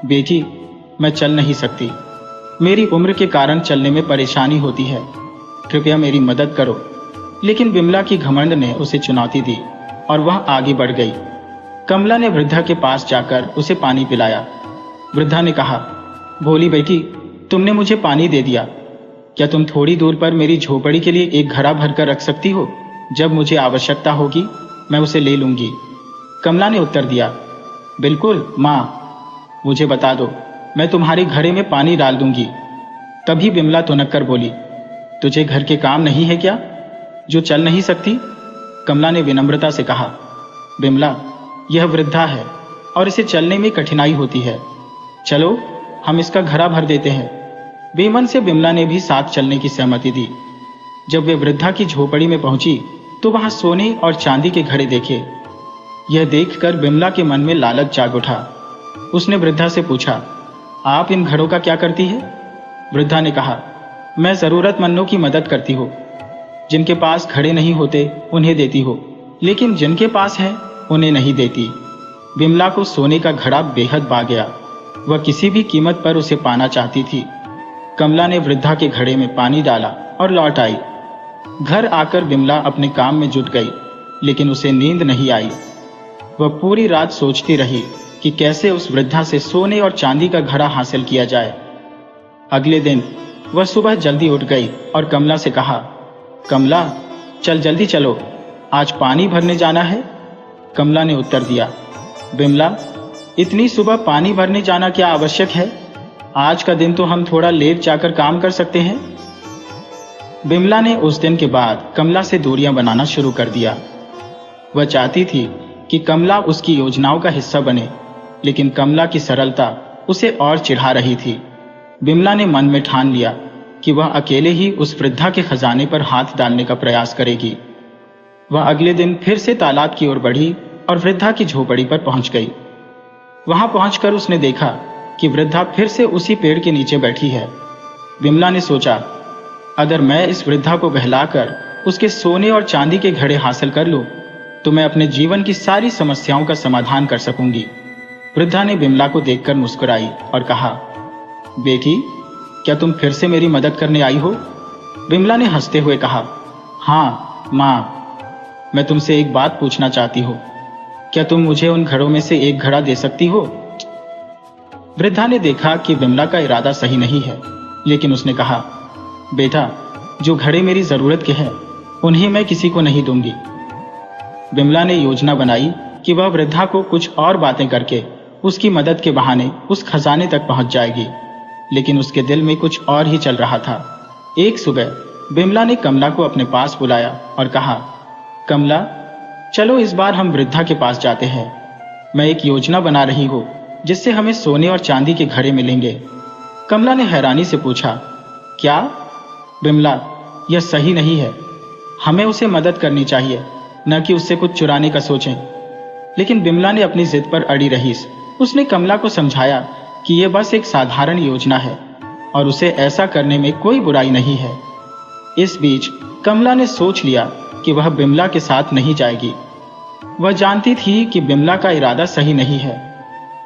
बेटी, मैं चल नहीं सकती, मेरी उम्र के कारण चलने में परेशानी होती है, कृपया मेरी मदद करो। लेकिन बिमला की घमंड ने उसे चुनौती दी और वह आगे बढ़ गई। कमला ने वृद्धा के पास जाकर उसे पानी पिलाया। वृद्धा ने कहा, भोली बेटी, तुमने मुझे पानी दे दिया, क्या तुम थोड़ी दूर पर मेरी झोपड़ी के लिए एक घड़ा भरकर रख सकती हो? जब मुझे आवश्यकता होगी मैं उसे ले लूंगी। कमला ने उत्तर दिया, बिल्कुल माँ, मुझे बता दो, मैं तुम्हारे घड़े में पानी डाल दूंगी। तभी बिमला तुनक कर बोली, तुझे घर के काम नहीं है क्या, जो चल नहीं सकती? कमला ने विनम्रता से कहा, बिमला, यह वृद्धा है और इसे चलने में कठिनाई होती है, चलो हम इसका घड़ा भर देते हैं। बेमन से बिमला ने भी साथ चलने की सहमति दी। जब वे वृद्धा की झोपड़ी में पहुंची तो वहां सोने और चांदी के घड़े देखे। यह देखकर बिमला के मन में लालच जाग उठा। उसने वृद्धा से पूछा, आप इन घड़ों का क्या करती है? वृद्धा ने कहा, मैं जरूरतमंदों की मदद करती हूँ। जिनके पास घड़े नहीं होते उन्हें देती हो, लेकिन जिनके पास है उन्हें नहीं देती। बिमला को सोने का घड़ा बेहद भा गया। वह किसी भी कीमत पर उसे पाना चाहती थी। कमला ने वृद्धा के घड़े में पानी डाला और लौट आई। घर आकर बिमला अपने काम में जुट गई, लेकिन उसे नींद नहीं आई। वह पूरी रात सोचती रही कि कैसे उस वृद्धा से सोने और चांदी का घड़ा हासिल किया जाए। अगले दिन वह सुबह जल्दी उठ गई और कमला से कहा, कमला, चल जल्दी चलो, आज पानी भरने जाना है। कमला ने उत्तर दिया, बिमला, इतनी सुबह पानी भरने जाना क्या आवश्यक है? आज का दिन तो हम थोड़ा लेट जाकर काम कर सकते हैं। बिमला ने उस दिन के बाद कमला से दूरियां बनाना शुरू कर दिया। वह चाहती थी कि कमला उसकी योजनाओं का हिस्सा बने, लेकिन कमला की सरलता उसे और चिढ़ा रही थी। बिमला ने मन में ठान लिया कि वह अकेले ही उस वृद्धा के खजाने पर हाथ डालने का प्रयास करेगी। वह अगले दिन फिर से तालाब की ओर बढ़ी और वृद्धा की झोपड़ी पर पहुंच गई। वहां पहुंचकर उसने देखा कि वृद्धा फिर से उसी पेड़ के नीचे बैठी है। बिमला ने सोचा, अगर मैं इस वृद्धा को बहलाकर उसके सोने और चांदी के घड़े हासिल कर लूं, तो मैं अपने जीवन की सारी समस्याओं का समाधान कर सकूंगी। वृद्धा ने बिमला को देखकर मुस्कुराई और कहा, बेटी, क्या तुम फिर से मेरी मदद करने आई हो? बिमला ने हंसते हुए कहा, हाँ माँ, मैं तुमसे एक बात पूछना चाहती हूँ, क्या तुम मुझे उन घड़ों में से एक घड़ा दे सकती हो? वृद्धा ने देखा कि विमला का इरादा सही नहीं है, लेकिन उसने कहा, बेटा, जो घड़े मेरी जरूरत के हैं उन्हें मैं किसी को नहीं दूंगी। विमला ने योजना बनाई कि वह वृद्धा को कुछ और बातें करके उसकी मदद के बहाने उस खजाने तक पहुंच जाएगी, लेकिन उसके दिल में कुछ और ही चल रहा था। एक सुबह विमला ने कमला को अपने पास बुलाया और कहा, कमला, चलो इस बार हम वृद्धा के पास जाते हैं। मैं एक योजना बना रही हूं जिससे हमें सोने और चांदी के घड़े मिलेंगे। कमला ने हैरानी से पूछा, क्या? विमला, यह सही नहीं है। हमें उसे मदद करनी चाहिए, न कि उससे कुछ चुराने का सोचें। लेकिन विमला ने अपनी जिद पर अड़ी रही। उसने कमला को समझाया कि यह बस एक साधारण योजना है और उसे ऐसा करने में कोई बुराई नहीं है। इस बीच कमला ने सोच लिया कि वह विमला के साथ नहीं जाएगी। वह जानती थी कि विमला का इरादा सही नहीं है।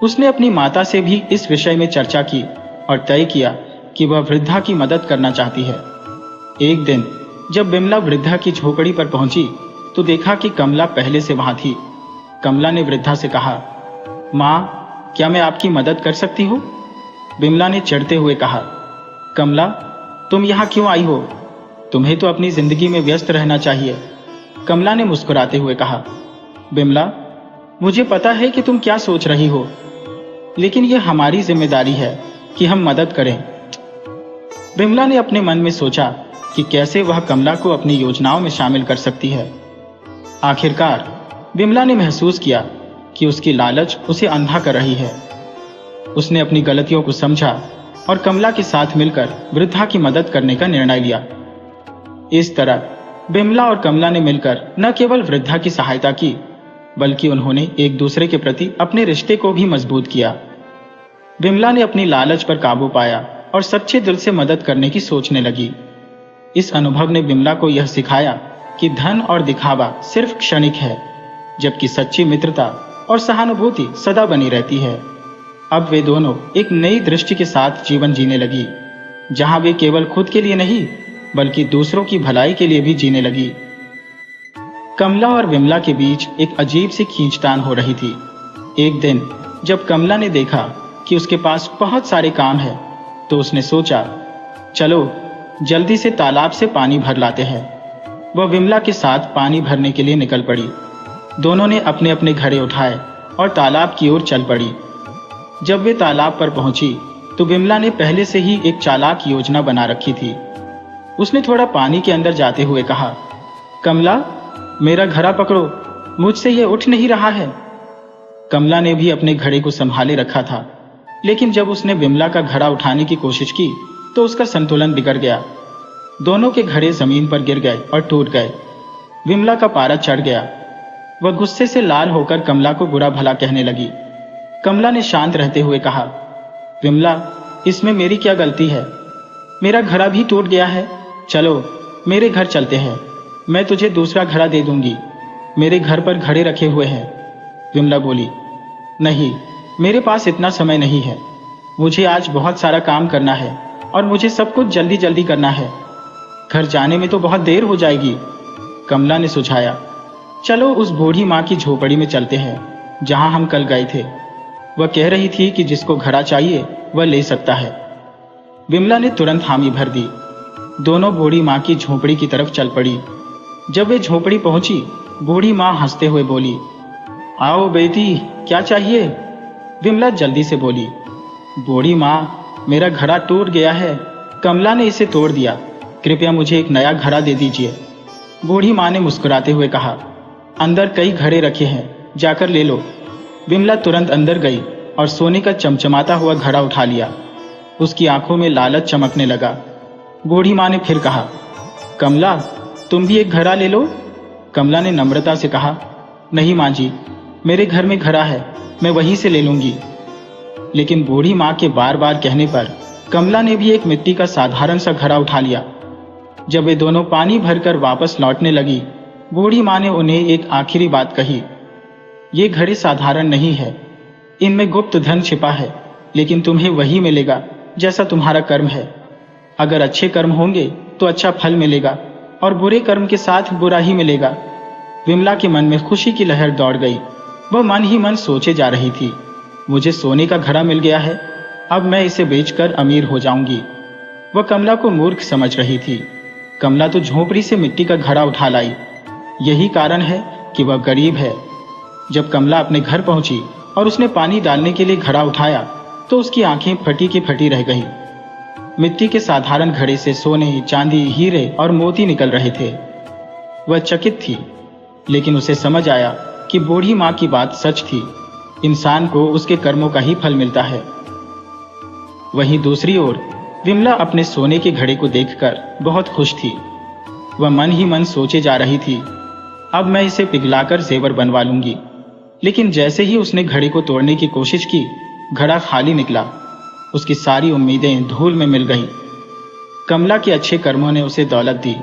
उसने अपनी माता से भी इस विषय में चर्चा की और तय किया कि वह वृद्धा की मदद करना चाहती है। एक दिन जब विमला वृद्धा की झोपड़ी पर पहुंची तो देखा कि कमला पहले से वहां थी। कमला ने वृद्धा से कहा, माँ, क्या मैं आपकी मदद कर सकती हूँ? विमला ने चिढ़ते हुए कहा, कमला, तुम यहाँ क्यों आई हो? तुम्हें तो अपनी जिंदगी में व्यस्त रहना चाहिए। कमला ने मुस्कुराते हुए कहा, विमला, मुझे पता है कि तुम क्या सोच रही हो, लेकिन यह हमारी जिम्मेदारी है कि हम मदद करें। विमला ने अपने मन में सोचा कि कैसे वह कमला को अपनी योजनाओं में शामिल कर सकती है। आखिरकार विमला ने महसूस किया कि उसकी लालच उसे अंधा कर रही है। उसने अपनी गलतियों को समझा और कमला के साथ मिलकर वृद्धा की मदद करने का निर्णय लिया। इस तरह विमला और कमला ने मिलकर न केवल वृद्धा की सहायता की, बल्कि उन्होंने एक दूसरे के प्रति अपने रिश्ते को भी मजबूत किया। विमला ने अपनी लालच पर काबू पाया और सच्चे दिल से मदद करने की सोचने लगी। इस अनुभव ने विमला को यह सिखाया कि धन और दिखावा सिर्फ क्षणिक है, जबकि सच्ची मित्रता और सहानुभूति सदा बनी रहती है। अब वे दोनों एक नई दृष्टि के साथ जीवन जीने लगी, जहां वे केवल खुद के लिए नहीं बल्कि दूसरों की भलाई के लिए भी जीने लगी। कमला और विमला के बीच एक अजीब सी खींचतान हो रही थी। एक दिन जब कमला ने देखा कि उसके पास बहुत सारे काम हैं, तो उसने सोचा, चलो जल्दी से तालाब से पानी भर लाते हैं। वह विमला के साथ पानी भरने के लिए निकल पड़ी। दोनों ने अपने अपने घड़े उठाए और तालाब की ओर चल पड़ी। जब वे तालाब पर पहुंची तो विमला ने पहले से ही एक चालाक योजना बना रखी थी। उसने थोड़ा पानी के अंदर जाते हुए कहा, कमला, मेरा घड़ा पकड़ो, मुझसे यह उठ नहीं रहा है। कमला ने भी अपने घड़े को संभाले रखा था, लेकिन जब उसने विमला का घड़ा उठाने की कोशिश की तो उसका संतुलन बिगड़ गया। दोनों के घड़े जमीन पर गिर गए और टूट गए। विमला का पारा चढ़ गया। वह गुस्से से लाल होकर कमला को बुरा भला कहने लगी। कमला ने शांत रहते हुए कहा, विमला, इसमें मेरी क्या गलती है? मेरा घड़ा भी टूट गया है। चलो मेरे घर चलते हैं, मैं तुझे दूसरा घड़ा दे दूंगी। मेरे घर पर घड़े रखे हुए हैं। विमला बोली, नहीं, मेरे पास इतना समय नहीं है। मुझे आज बहुत सारा काम करना है और मुझे सब कुछ जल्दी जल्दी करना है। घर जाने में तो बहुत देर हो जाएगी। कमला ने सुझाया, चलो उस बूढ़ी माँ की झोपड़ी में चलते हैं जहां हम कल गए थे। वह कह रही थी कि जिसको घड़ा चाहिए वह ले सकता है। विमला ने तुरंत हामी भर दी। दोनों बूढ़ी माँ की झोपड़ी की तरफ चल पड़ी। जब वे झोपड़ी पहुंची, बूढ़ी माँ हंसते हुए बोली, आओ बेटी, क्या चाहिए? विमला जल्दी से बोली, बूढ़ी माँ, मेरा घड़ा टूट गया है। कमला ने इसे तोड़ दिया। कृपया मुझे एक नया घड़ा दे दीजिए। बूढ़ी माँ ने मुस्कुराते हुए कहा, अंदर कई घड़े रखे हैं, जाकर ले लो। विमला तुरंत अंदर गई और सोने का चमचमाता हुआ घड़ा उठा लिया। उसकी आंखों में लालच चमकने लगा। बूढ़ी माँ ने फिर कहा, कमला, तुम भी एक घड़ा ले लो। कमला ने नम्रता से कहा, नहीं माँ जी, मेरे घर में घड़ा है, मैं वहीं से ले लूंगी। लेकिन बूढ़ी माँ के बार बार कहने पर कमला ने भी एक मिट्टी का साधारण सा घड़ा उठा लिया। जब वे दोनों पानी भरकर वापस लौटने लगी, बूढ़ी माँ ने उन्हें एक आखिरी बात कही, ये घड़े साधारण नहीं है, इनमें गुप्त धन छिपा है, लेकिन तुम्हें वही मिलेगा जैसा तुम्हारा कर्म है। अगर अच्छे कर्म होंगे तो अच्छा फल मिलेगा और बुरे कर्म के साथ बुरा ही मिलेगा। विमला के मन में खुशी की लहर दौड़ गई। वह मन ही मन सोचे जा रही थी, मुझे सोने का घड़ा मिल गया है, अब मैं इसे बेचकर अमीर हो जाऊंगी। वह कमला को मूर्ख समझ रही थी। कमला तो झोपड़ी से मिट्टी का घड़ा उठा लाई, यही कारण है कि वह गरीब है। जब कमला अपने घर पहुंची और उसने पानी डालने के लिए घड़ा उठाया तो उसकी आंखें फटी की फटी रह गईं। मिट्टी के साधारण घड़े से सोने, चांदी, हीरे और मोती निकल रहे थे। वह चकित थी, लेकिन उसे समझ आया कि बूढ़ी माँ की बात सच थी, इंसान को उसके कर्मों का ही फल मिलता है। वहीं दूसरी ओर विमला अपने सोने के घड़े को देखकर बहुत खुश थी। वह मन ही मन सोचे जा रही थी, अब मैं इसे पिघलाकर जेवर बनवा लूंगी। लेकिन जैसे ही उसने घड़े को तोड़ने की कोशिश की, घड़ा खाली निकला। उसकी सारी उम्मीदें धूल में मिल गईं। कमला के अच्छे कर्मों ने उसे दौलत दी,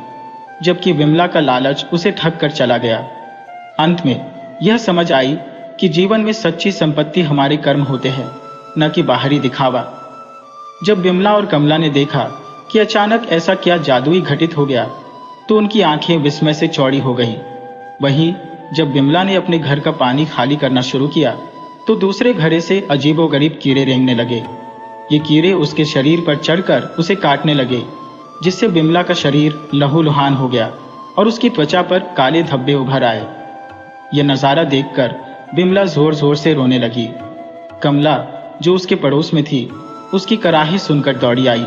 जबकि विमला का लालच उसे ठग कर चला गया। अंत में यह समझ आई कि जीवन में सच्ची संपत्ति हमारे कर्म होते हैं, न कि बाहरी दिखावा। जब विमला और कमला ने देखा कि अचानक ऐसा क्या जादुई घटित हो गया, तो उनकी आंखें विस्मय से चौड़ी हो गईं। वहीं जब विमला ने अपने घर का पानी खाली करना शुरू किया, तो दूसरे घड़े से अजीबोगरीब कीड़े रेंगने लगे। ये कीड़े उसके शरीर पर चढ़कर उसे काटने लगे, जिससे विमला का शरीर लहूलुहान हो गया और उसकी त्वचा पर काले धब्बे उभर आए। यह नजारा देखकर विमला जोर जोर से रोने लगी। कमला, जो उसके पड़ोस में थी, उसकी कराही सुनकर दौड़ी आई।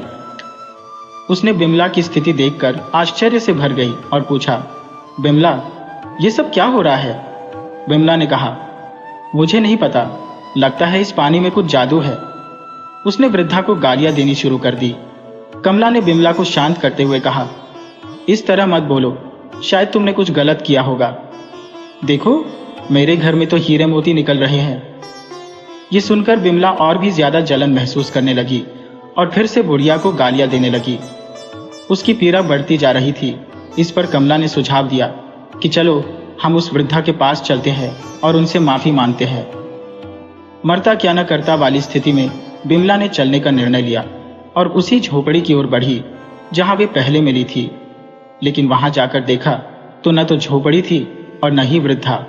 उसने विमला की स्थिति देखकर आश्चर्य से भर गई और पूछा, विमला, ये सब क्या हो रहा है? विमला ने कहा, मुझे नहीं पता, लगता है इस पानी में कुछ जादू है। उसने वृद्धा को गालियां देनी शुरू कर दी। कमला ने विमला को शांत करते हुए कहा, इस तरह मत बोलो, शायद तुमने कुछ गलत किया होगा। देखो, मेरे घर में तो हीरे मोती निकल रहे हैं। ये सुनकर विमला और भी ज्यादा जलन महसूस करने लगी और फिर से बुढ़िया को गालियां देने लगी। उसकी पीड़ा बढ़ती जा रही थी। इस पर कमला ने सुझाव दिया कि चलो हम उस वृद्धा के पास चलते हैं और उनसे माफी मांगते हैं। मरता क्या न करता वाली स्थिति में विमला ने चलने का निर्णय लिया और उसी झोपड़ी की ओर बढ़ी जहां वे पहले मिली थी। लेकिन वहां जाकर देखा तो न तो झोपड़ी थी और न ही वृद्धा।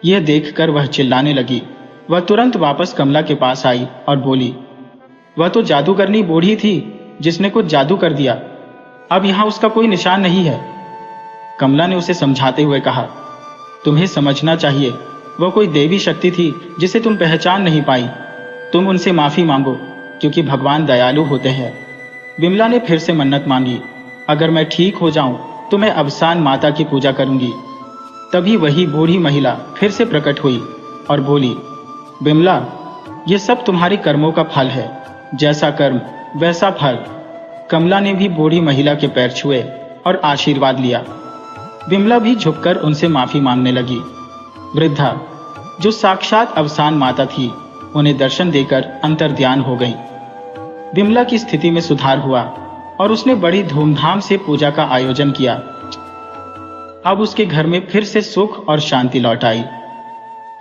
यह देखकर वह चिल्लाने लगी। वह तुरंत वापस कमला के पास आई और बोली, वह तो जादूगरनी बूढ़ी थी जिसने कुछ जादू कर दिया, अब यहां उसका कोई निशान नहीं है। कमला ने उसे समझाते हुए कहा, तुम्हें समझना चाहिए, वह कोई देवी शक्ति थी जिसे तुम पहचान नहीं पाई। तुम उनसे माफी मांगो, क्योंकि भगवान दयालु होते हैं। विमला ने फिर से मन्नत मांगी, अगर मैं ठीक हो जाऊं तो मैं अवसान माता की पूजा करूंगी। तभी वही बूढ़ी महिला फिर से प्रकट हुई और बोली, विमला, ये सब तुम्हारे कर्मों का फल है, जैसा कर्म वैसा फल। कमला ने भी बूढ़ी महिला के पैर छुए और आशीर्वाद लिया। विमला भी झुककर उनसे माफी मांगने लगी। वृद्धा, जो साक्षात अवसान माता थी, उन्हें दर्शन देकर अंतर्ध्यान हो गई। विमला की स्थिति में सुधार हुआ और उसने बड़ी धूमधाम से पूजा का आयोजन किया। अब उसके घर में फिर से सुख और शांति लौट आई।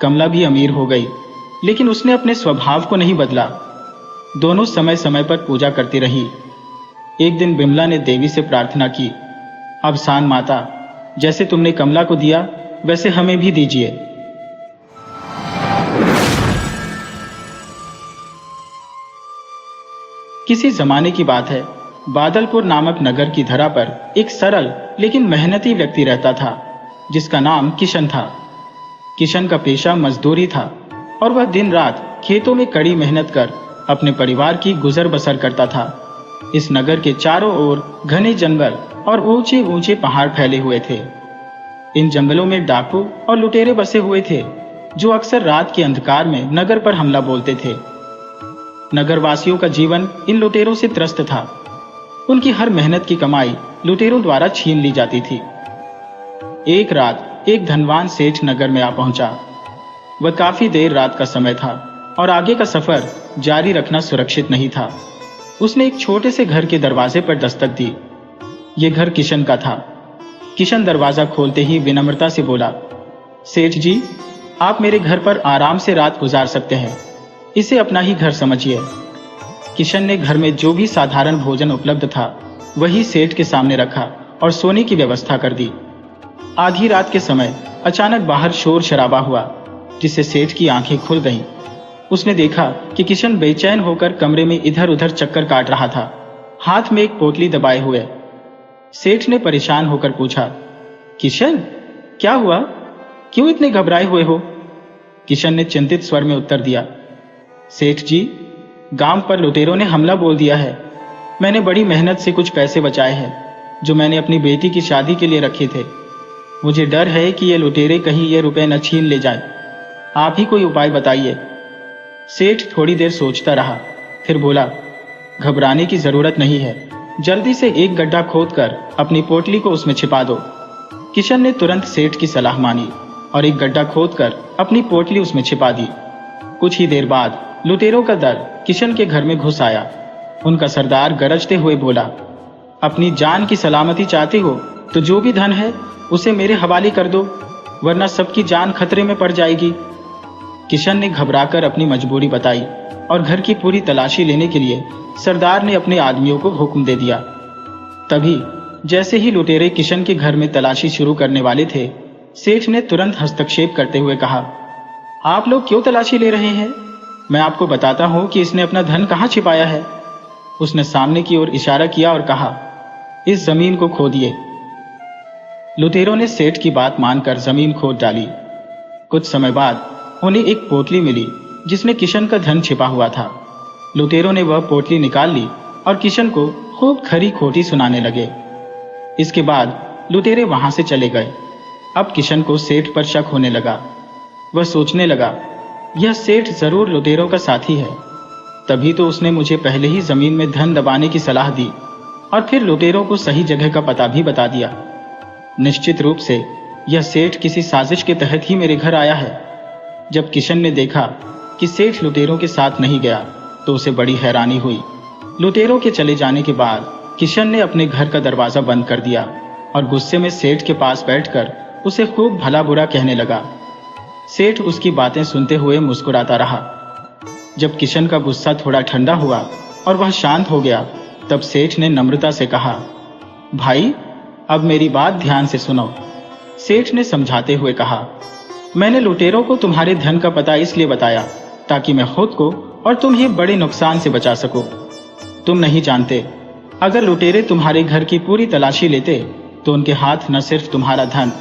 कमला भी अमीर हो गई, लेकिन उसने अपने स्वभाव को नहीं बदला। दोनों समय समय पर पूजा करती रही। एक दिन विमला ने देवी से प्रार्थना की, अवसान माता, जैसे तुमने कमला को दिया वैसे हमें भी दीजिए। किसी जमाने की बात है, बादलपुर नामक नगर की धरा पर एक सरल लेकिन मेहनती व्यक्ति रहता था, जिसका नाम किशन था। किशन का पेशा मजदूरी था और वह दिन रात खेतों में कड़ी मेहनत कर अपने परिवार की गुजर बसर करता था। इस नगर के चारों ओर घने जंगल और ऊंचे ऊंचे पहाड़ फैले हुए थे। इन जंगलों में डाकू और लुटेरे बसे हुए थे, जो अक्सर रात के अंधकार में नगर पर हमला बोलते थे। नगरवासियों का जीवन इन लुटेरों से त्रस्त था। उनकी हर मेहनत की कमाई लुटेरों द्वारा छीन ली जाती थी। एक रात एक धनवान सेठ नगर में आ पहुंचा। वह काफी देर रात का समय था और आगे का सफर जारी रखना सुरक्षित नहीं था। उसने एक छोटे से घर के दरवाजे पर दस्तक दी। यह घर किशन का था। किशन दरवाजा खोलते ही विनम्रता से बोला, सेठ जी, आप मेरे घर पर आराम से रात गुजार सकते हैं, इसे अपना ही घर समझिए। किशन ने घर में जो भी साधारण भोजन उपलब्ध था वही सेठ के सामने रखा और सोने की व्यवस्था कर दी। आधी रात के समय अचानक बाहर शोर शराबा हुआ। जिससे सेठ की आंखें खुल गईं। उसने देखा कि किशन बेचैन होकर कमरे में इधर उधर चक्कर काट रहा था, हाथ में एक पोटली दबाए हुए। सेठ ने परेशान होकर पूछा, किशन, क्या हुआ? क्यों इतने घबराए हुए हो? किशन ने चिंतित स्वर में उत्तर दिया, सेठ जी, गांव पर लुटेरों ने हमला बोल दिया है। मैंने बड़ी मेहनत से कुछ पैसे बचाए हैं जो मैंने अपनी बेटी की शादी के लिए रखे थे। मुझे डर है कि ये लुटेरे कहीं ये रुपए न छीन ले जाएं। आप ही कोई उपाय बताइए। सेठ थोड़ी देर सोचता रहा, फिर बोला, घबराने की जरूरत नहीं है, जल्दी से एक गड्ढा खोदकर अपनी पोटली को उसमें छिपा दो। किशन ने तुरंत सेठ की सलाह मानी और एक गड्ढा खोदकर अपनी पोटली उसमें छिपा दी। कुछ ही देर बाद लुटेरों का दल किशन के घर में घुस आया। उनका सरदार गरजते हुए बोला, अपनी जान की सलामती चाहते हो तो जो भी धन है उसे मेरे हवाले कर दो, वरना सबकी जान खतरे में पड़ जाएगी। किशन ने घबराकर अपनी मजबूरी बताई और घर की पूरी तलाशी लेने के लिए सरदार ने अपने आदमियों को हुक्म दे दिया। तभी जैसे ही लुटेरे किशन के घर में तलाशी शुरू करने वाले थे, सेठ ने तुरंत हस्तक्षेप करते हुए कहा, आप लोग क्यों तलाशी ले रहे हैं? मैं आपको बताता हूं कि इसने अपना धन कहां छिपाया है। उसने सामने की ओर इशारा किया और कहा, इस जमीन को खोदिए। लुटेरों ने सेठ की बात मानकर जमीन खोद डाली। कुछ समय बाद उन्हें एक पोटली मिली जिसमें किशन का धन छिपा हुआ था। लुटेरों ने वह पोटली निकाल ली और किशन को खूब खरी खोटी सुनाने लगे। इसके बाद लुटेरे वहां से चले गए। अब किशन को सेठ पर शक होने लगा। वह सोचने लगा, यह सेठ जरूर लुटेरों का साथी है, तभी तो उसने मुझे पहले ही जमीन में धन दबाने की सलाह दी और फिर लुटेरों को सही जगह का पता भी बता दिया। निश्चित रूप से यह सेठ किसी साजिश के तहत ही मेरे घर आया है। जब किशन ने देखा कि सेठ लुटेरों के साथ नहीं गया तो उसे बड़ी हैरानी हुई। लुटेरों के चले जाने के बाद किशन ने अपने घर का दरवाजा बंद कर दिया और गुस्से में सेठ के पास बैठकर उसे खूब भला बुरा कहने लगा। सेठ उसकी बातें सुनते हुए मुस्कुराता रहा। जब किशन का गुस्सा थोड़ा ठंडा हुआ और वह शांत हो गया, तब सेठ ने नम्रता से कहा, भाई, अब मेरी बात ध्यान से सुनो। सेठ ने समझाते हुए कहा, मैंने लुटेरों को तुम्हारे धन का पता इसलिए बताया ताकि मैं खुद को और तुम्हें बड़े नुकसान से बचा सकूं। तुम नहीं जानते, अगर लुटेरे तुम्हारे घर की पूरी तलाशी लेते तो उनके हाथ न सिर्फ तुम्हारा धन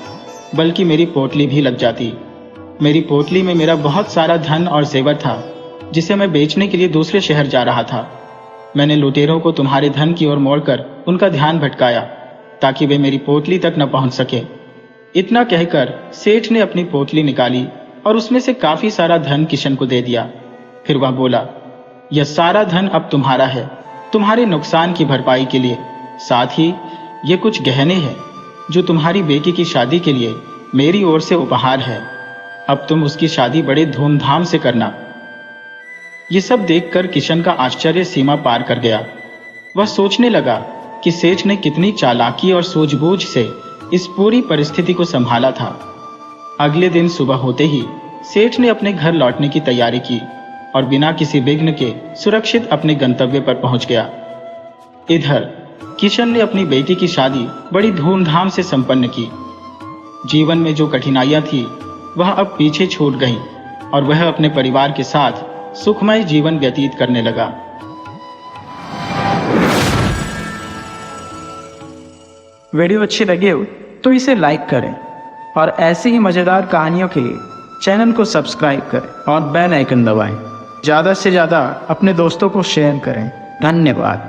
बल्कि मेरी पोटली भी लग जाती। मेरी पोटली में मेरा बहुत सारा धन और जेवर था जिसे मैं बेचने के लिए दूसरे शहर जा रहा था। मैंने लुटेरों को तुम्हारे धन की ओर मोड़कर उनका ध्यान भटकाया ताकि वे मेरी पोटली तक न पहुंच सके। इतना कहकर सेठ ने अपनी पोटली निकाली और उसमें से काफी सारा धन किशन को दे दिया। फिर वह बोला, यह सारा धन अब तुम्हारा है, तुम्हारे नुकसान की भरपाई के लिए। साथ ही ये कुछ गहने हैं जो तुम्हारी बेटी की शादी के लिए मेरी ओर से उपहार है। अब तुम उसकी शादी बड़े धूमधाम से करना। ये सब देखकर किशन का आश्चर्य सीमा पार कर गया। वह सोचने लगा कि सेठ ने कितनी चालाकी और सूझबूझ से इस पूरी परिस्थिति को संभाला था। अगले दिन सुबह होते ही सेठ ने अपने घर लौटने की तैयारी की और बिना किसी विघ्न के सुरक्षित अपने गंतव्य पर पहुंच गया। इधर किशन ने अपनी बेटी की शादी बड़ी धूमधाम से संपन्न की। जीवन में जो कठिनाइयां थी वह अब पीछे छूट गईं और वह अपने परिवार के साथ सुखमय जीवन व्यतीत करने लगा। वीडियो अच्छी लगे हो तो इसे लाइक करें और ऐसी ही मज़ेदार कहानियों के लिए चैनल को सब्सक्राइब करें और बेल आइकन दबाएं। ज़्यादा से ज़्यादा अपने दोस्तों को शेयर करें। धन्यवाद।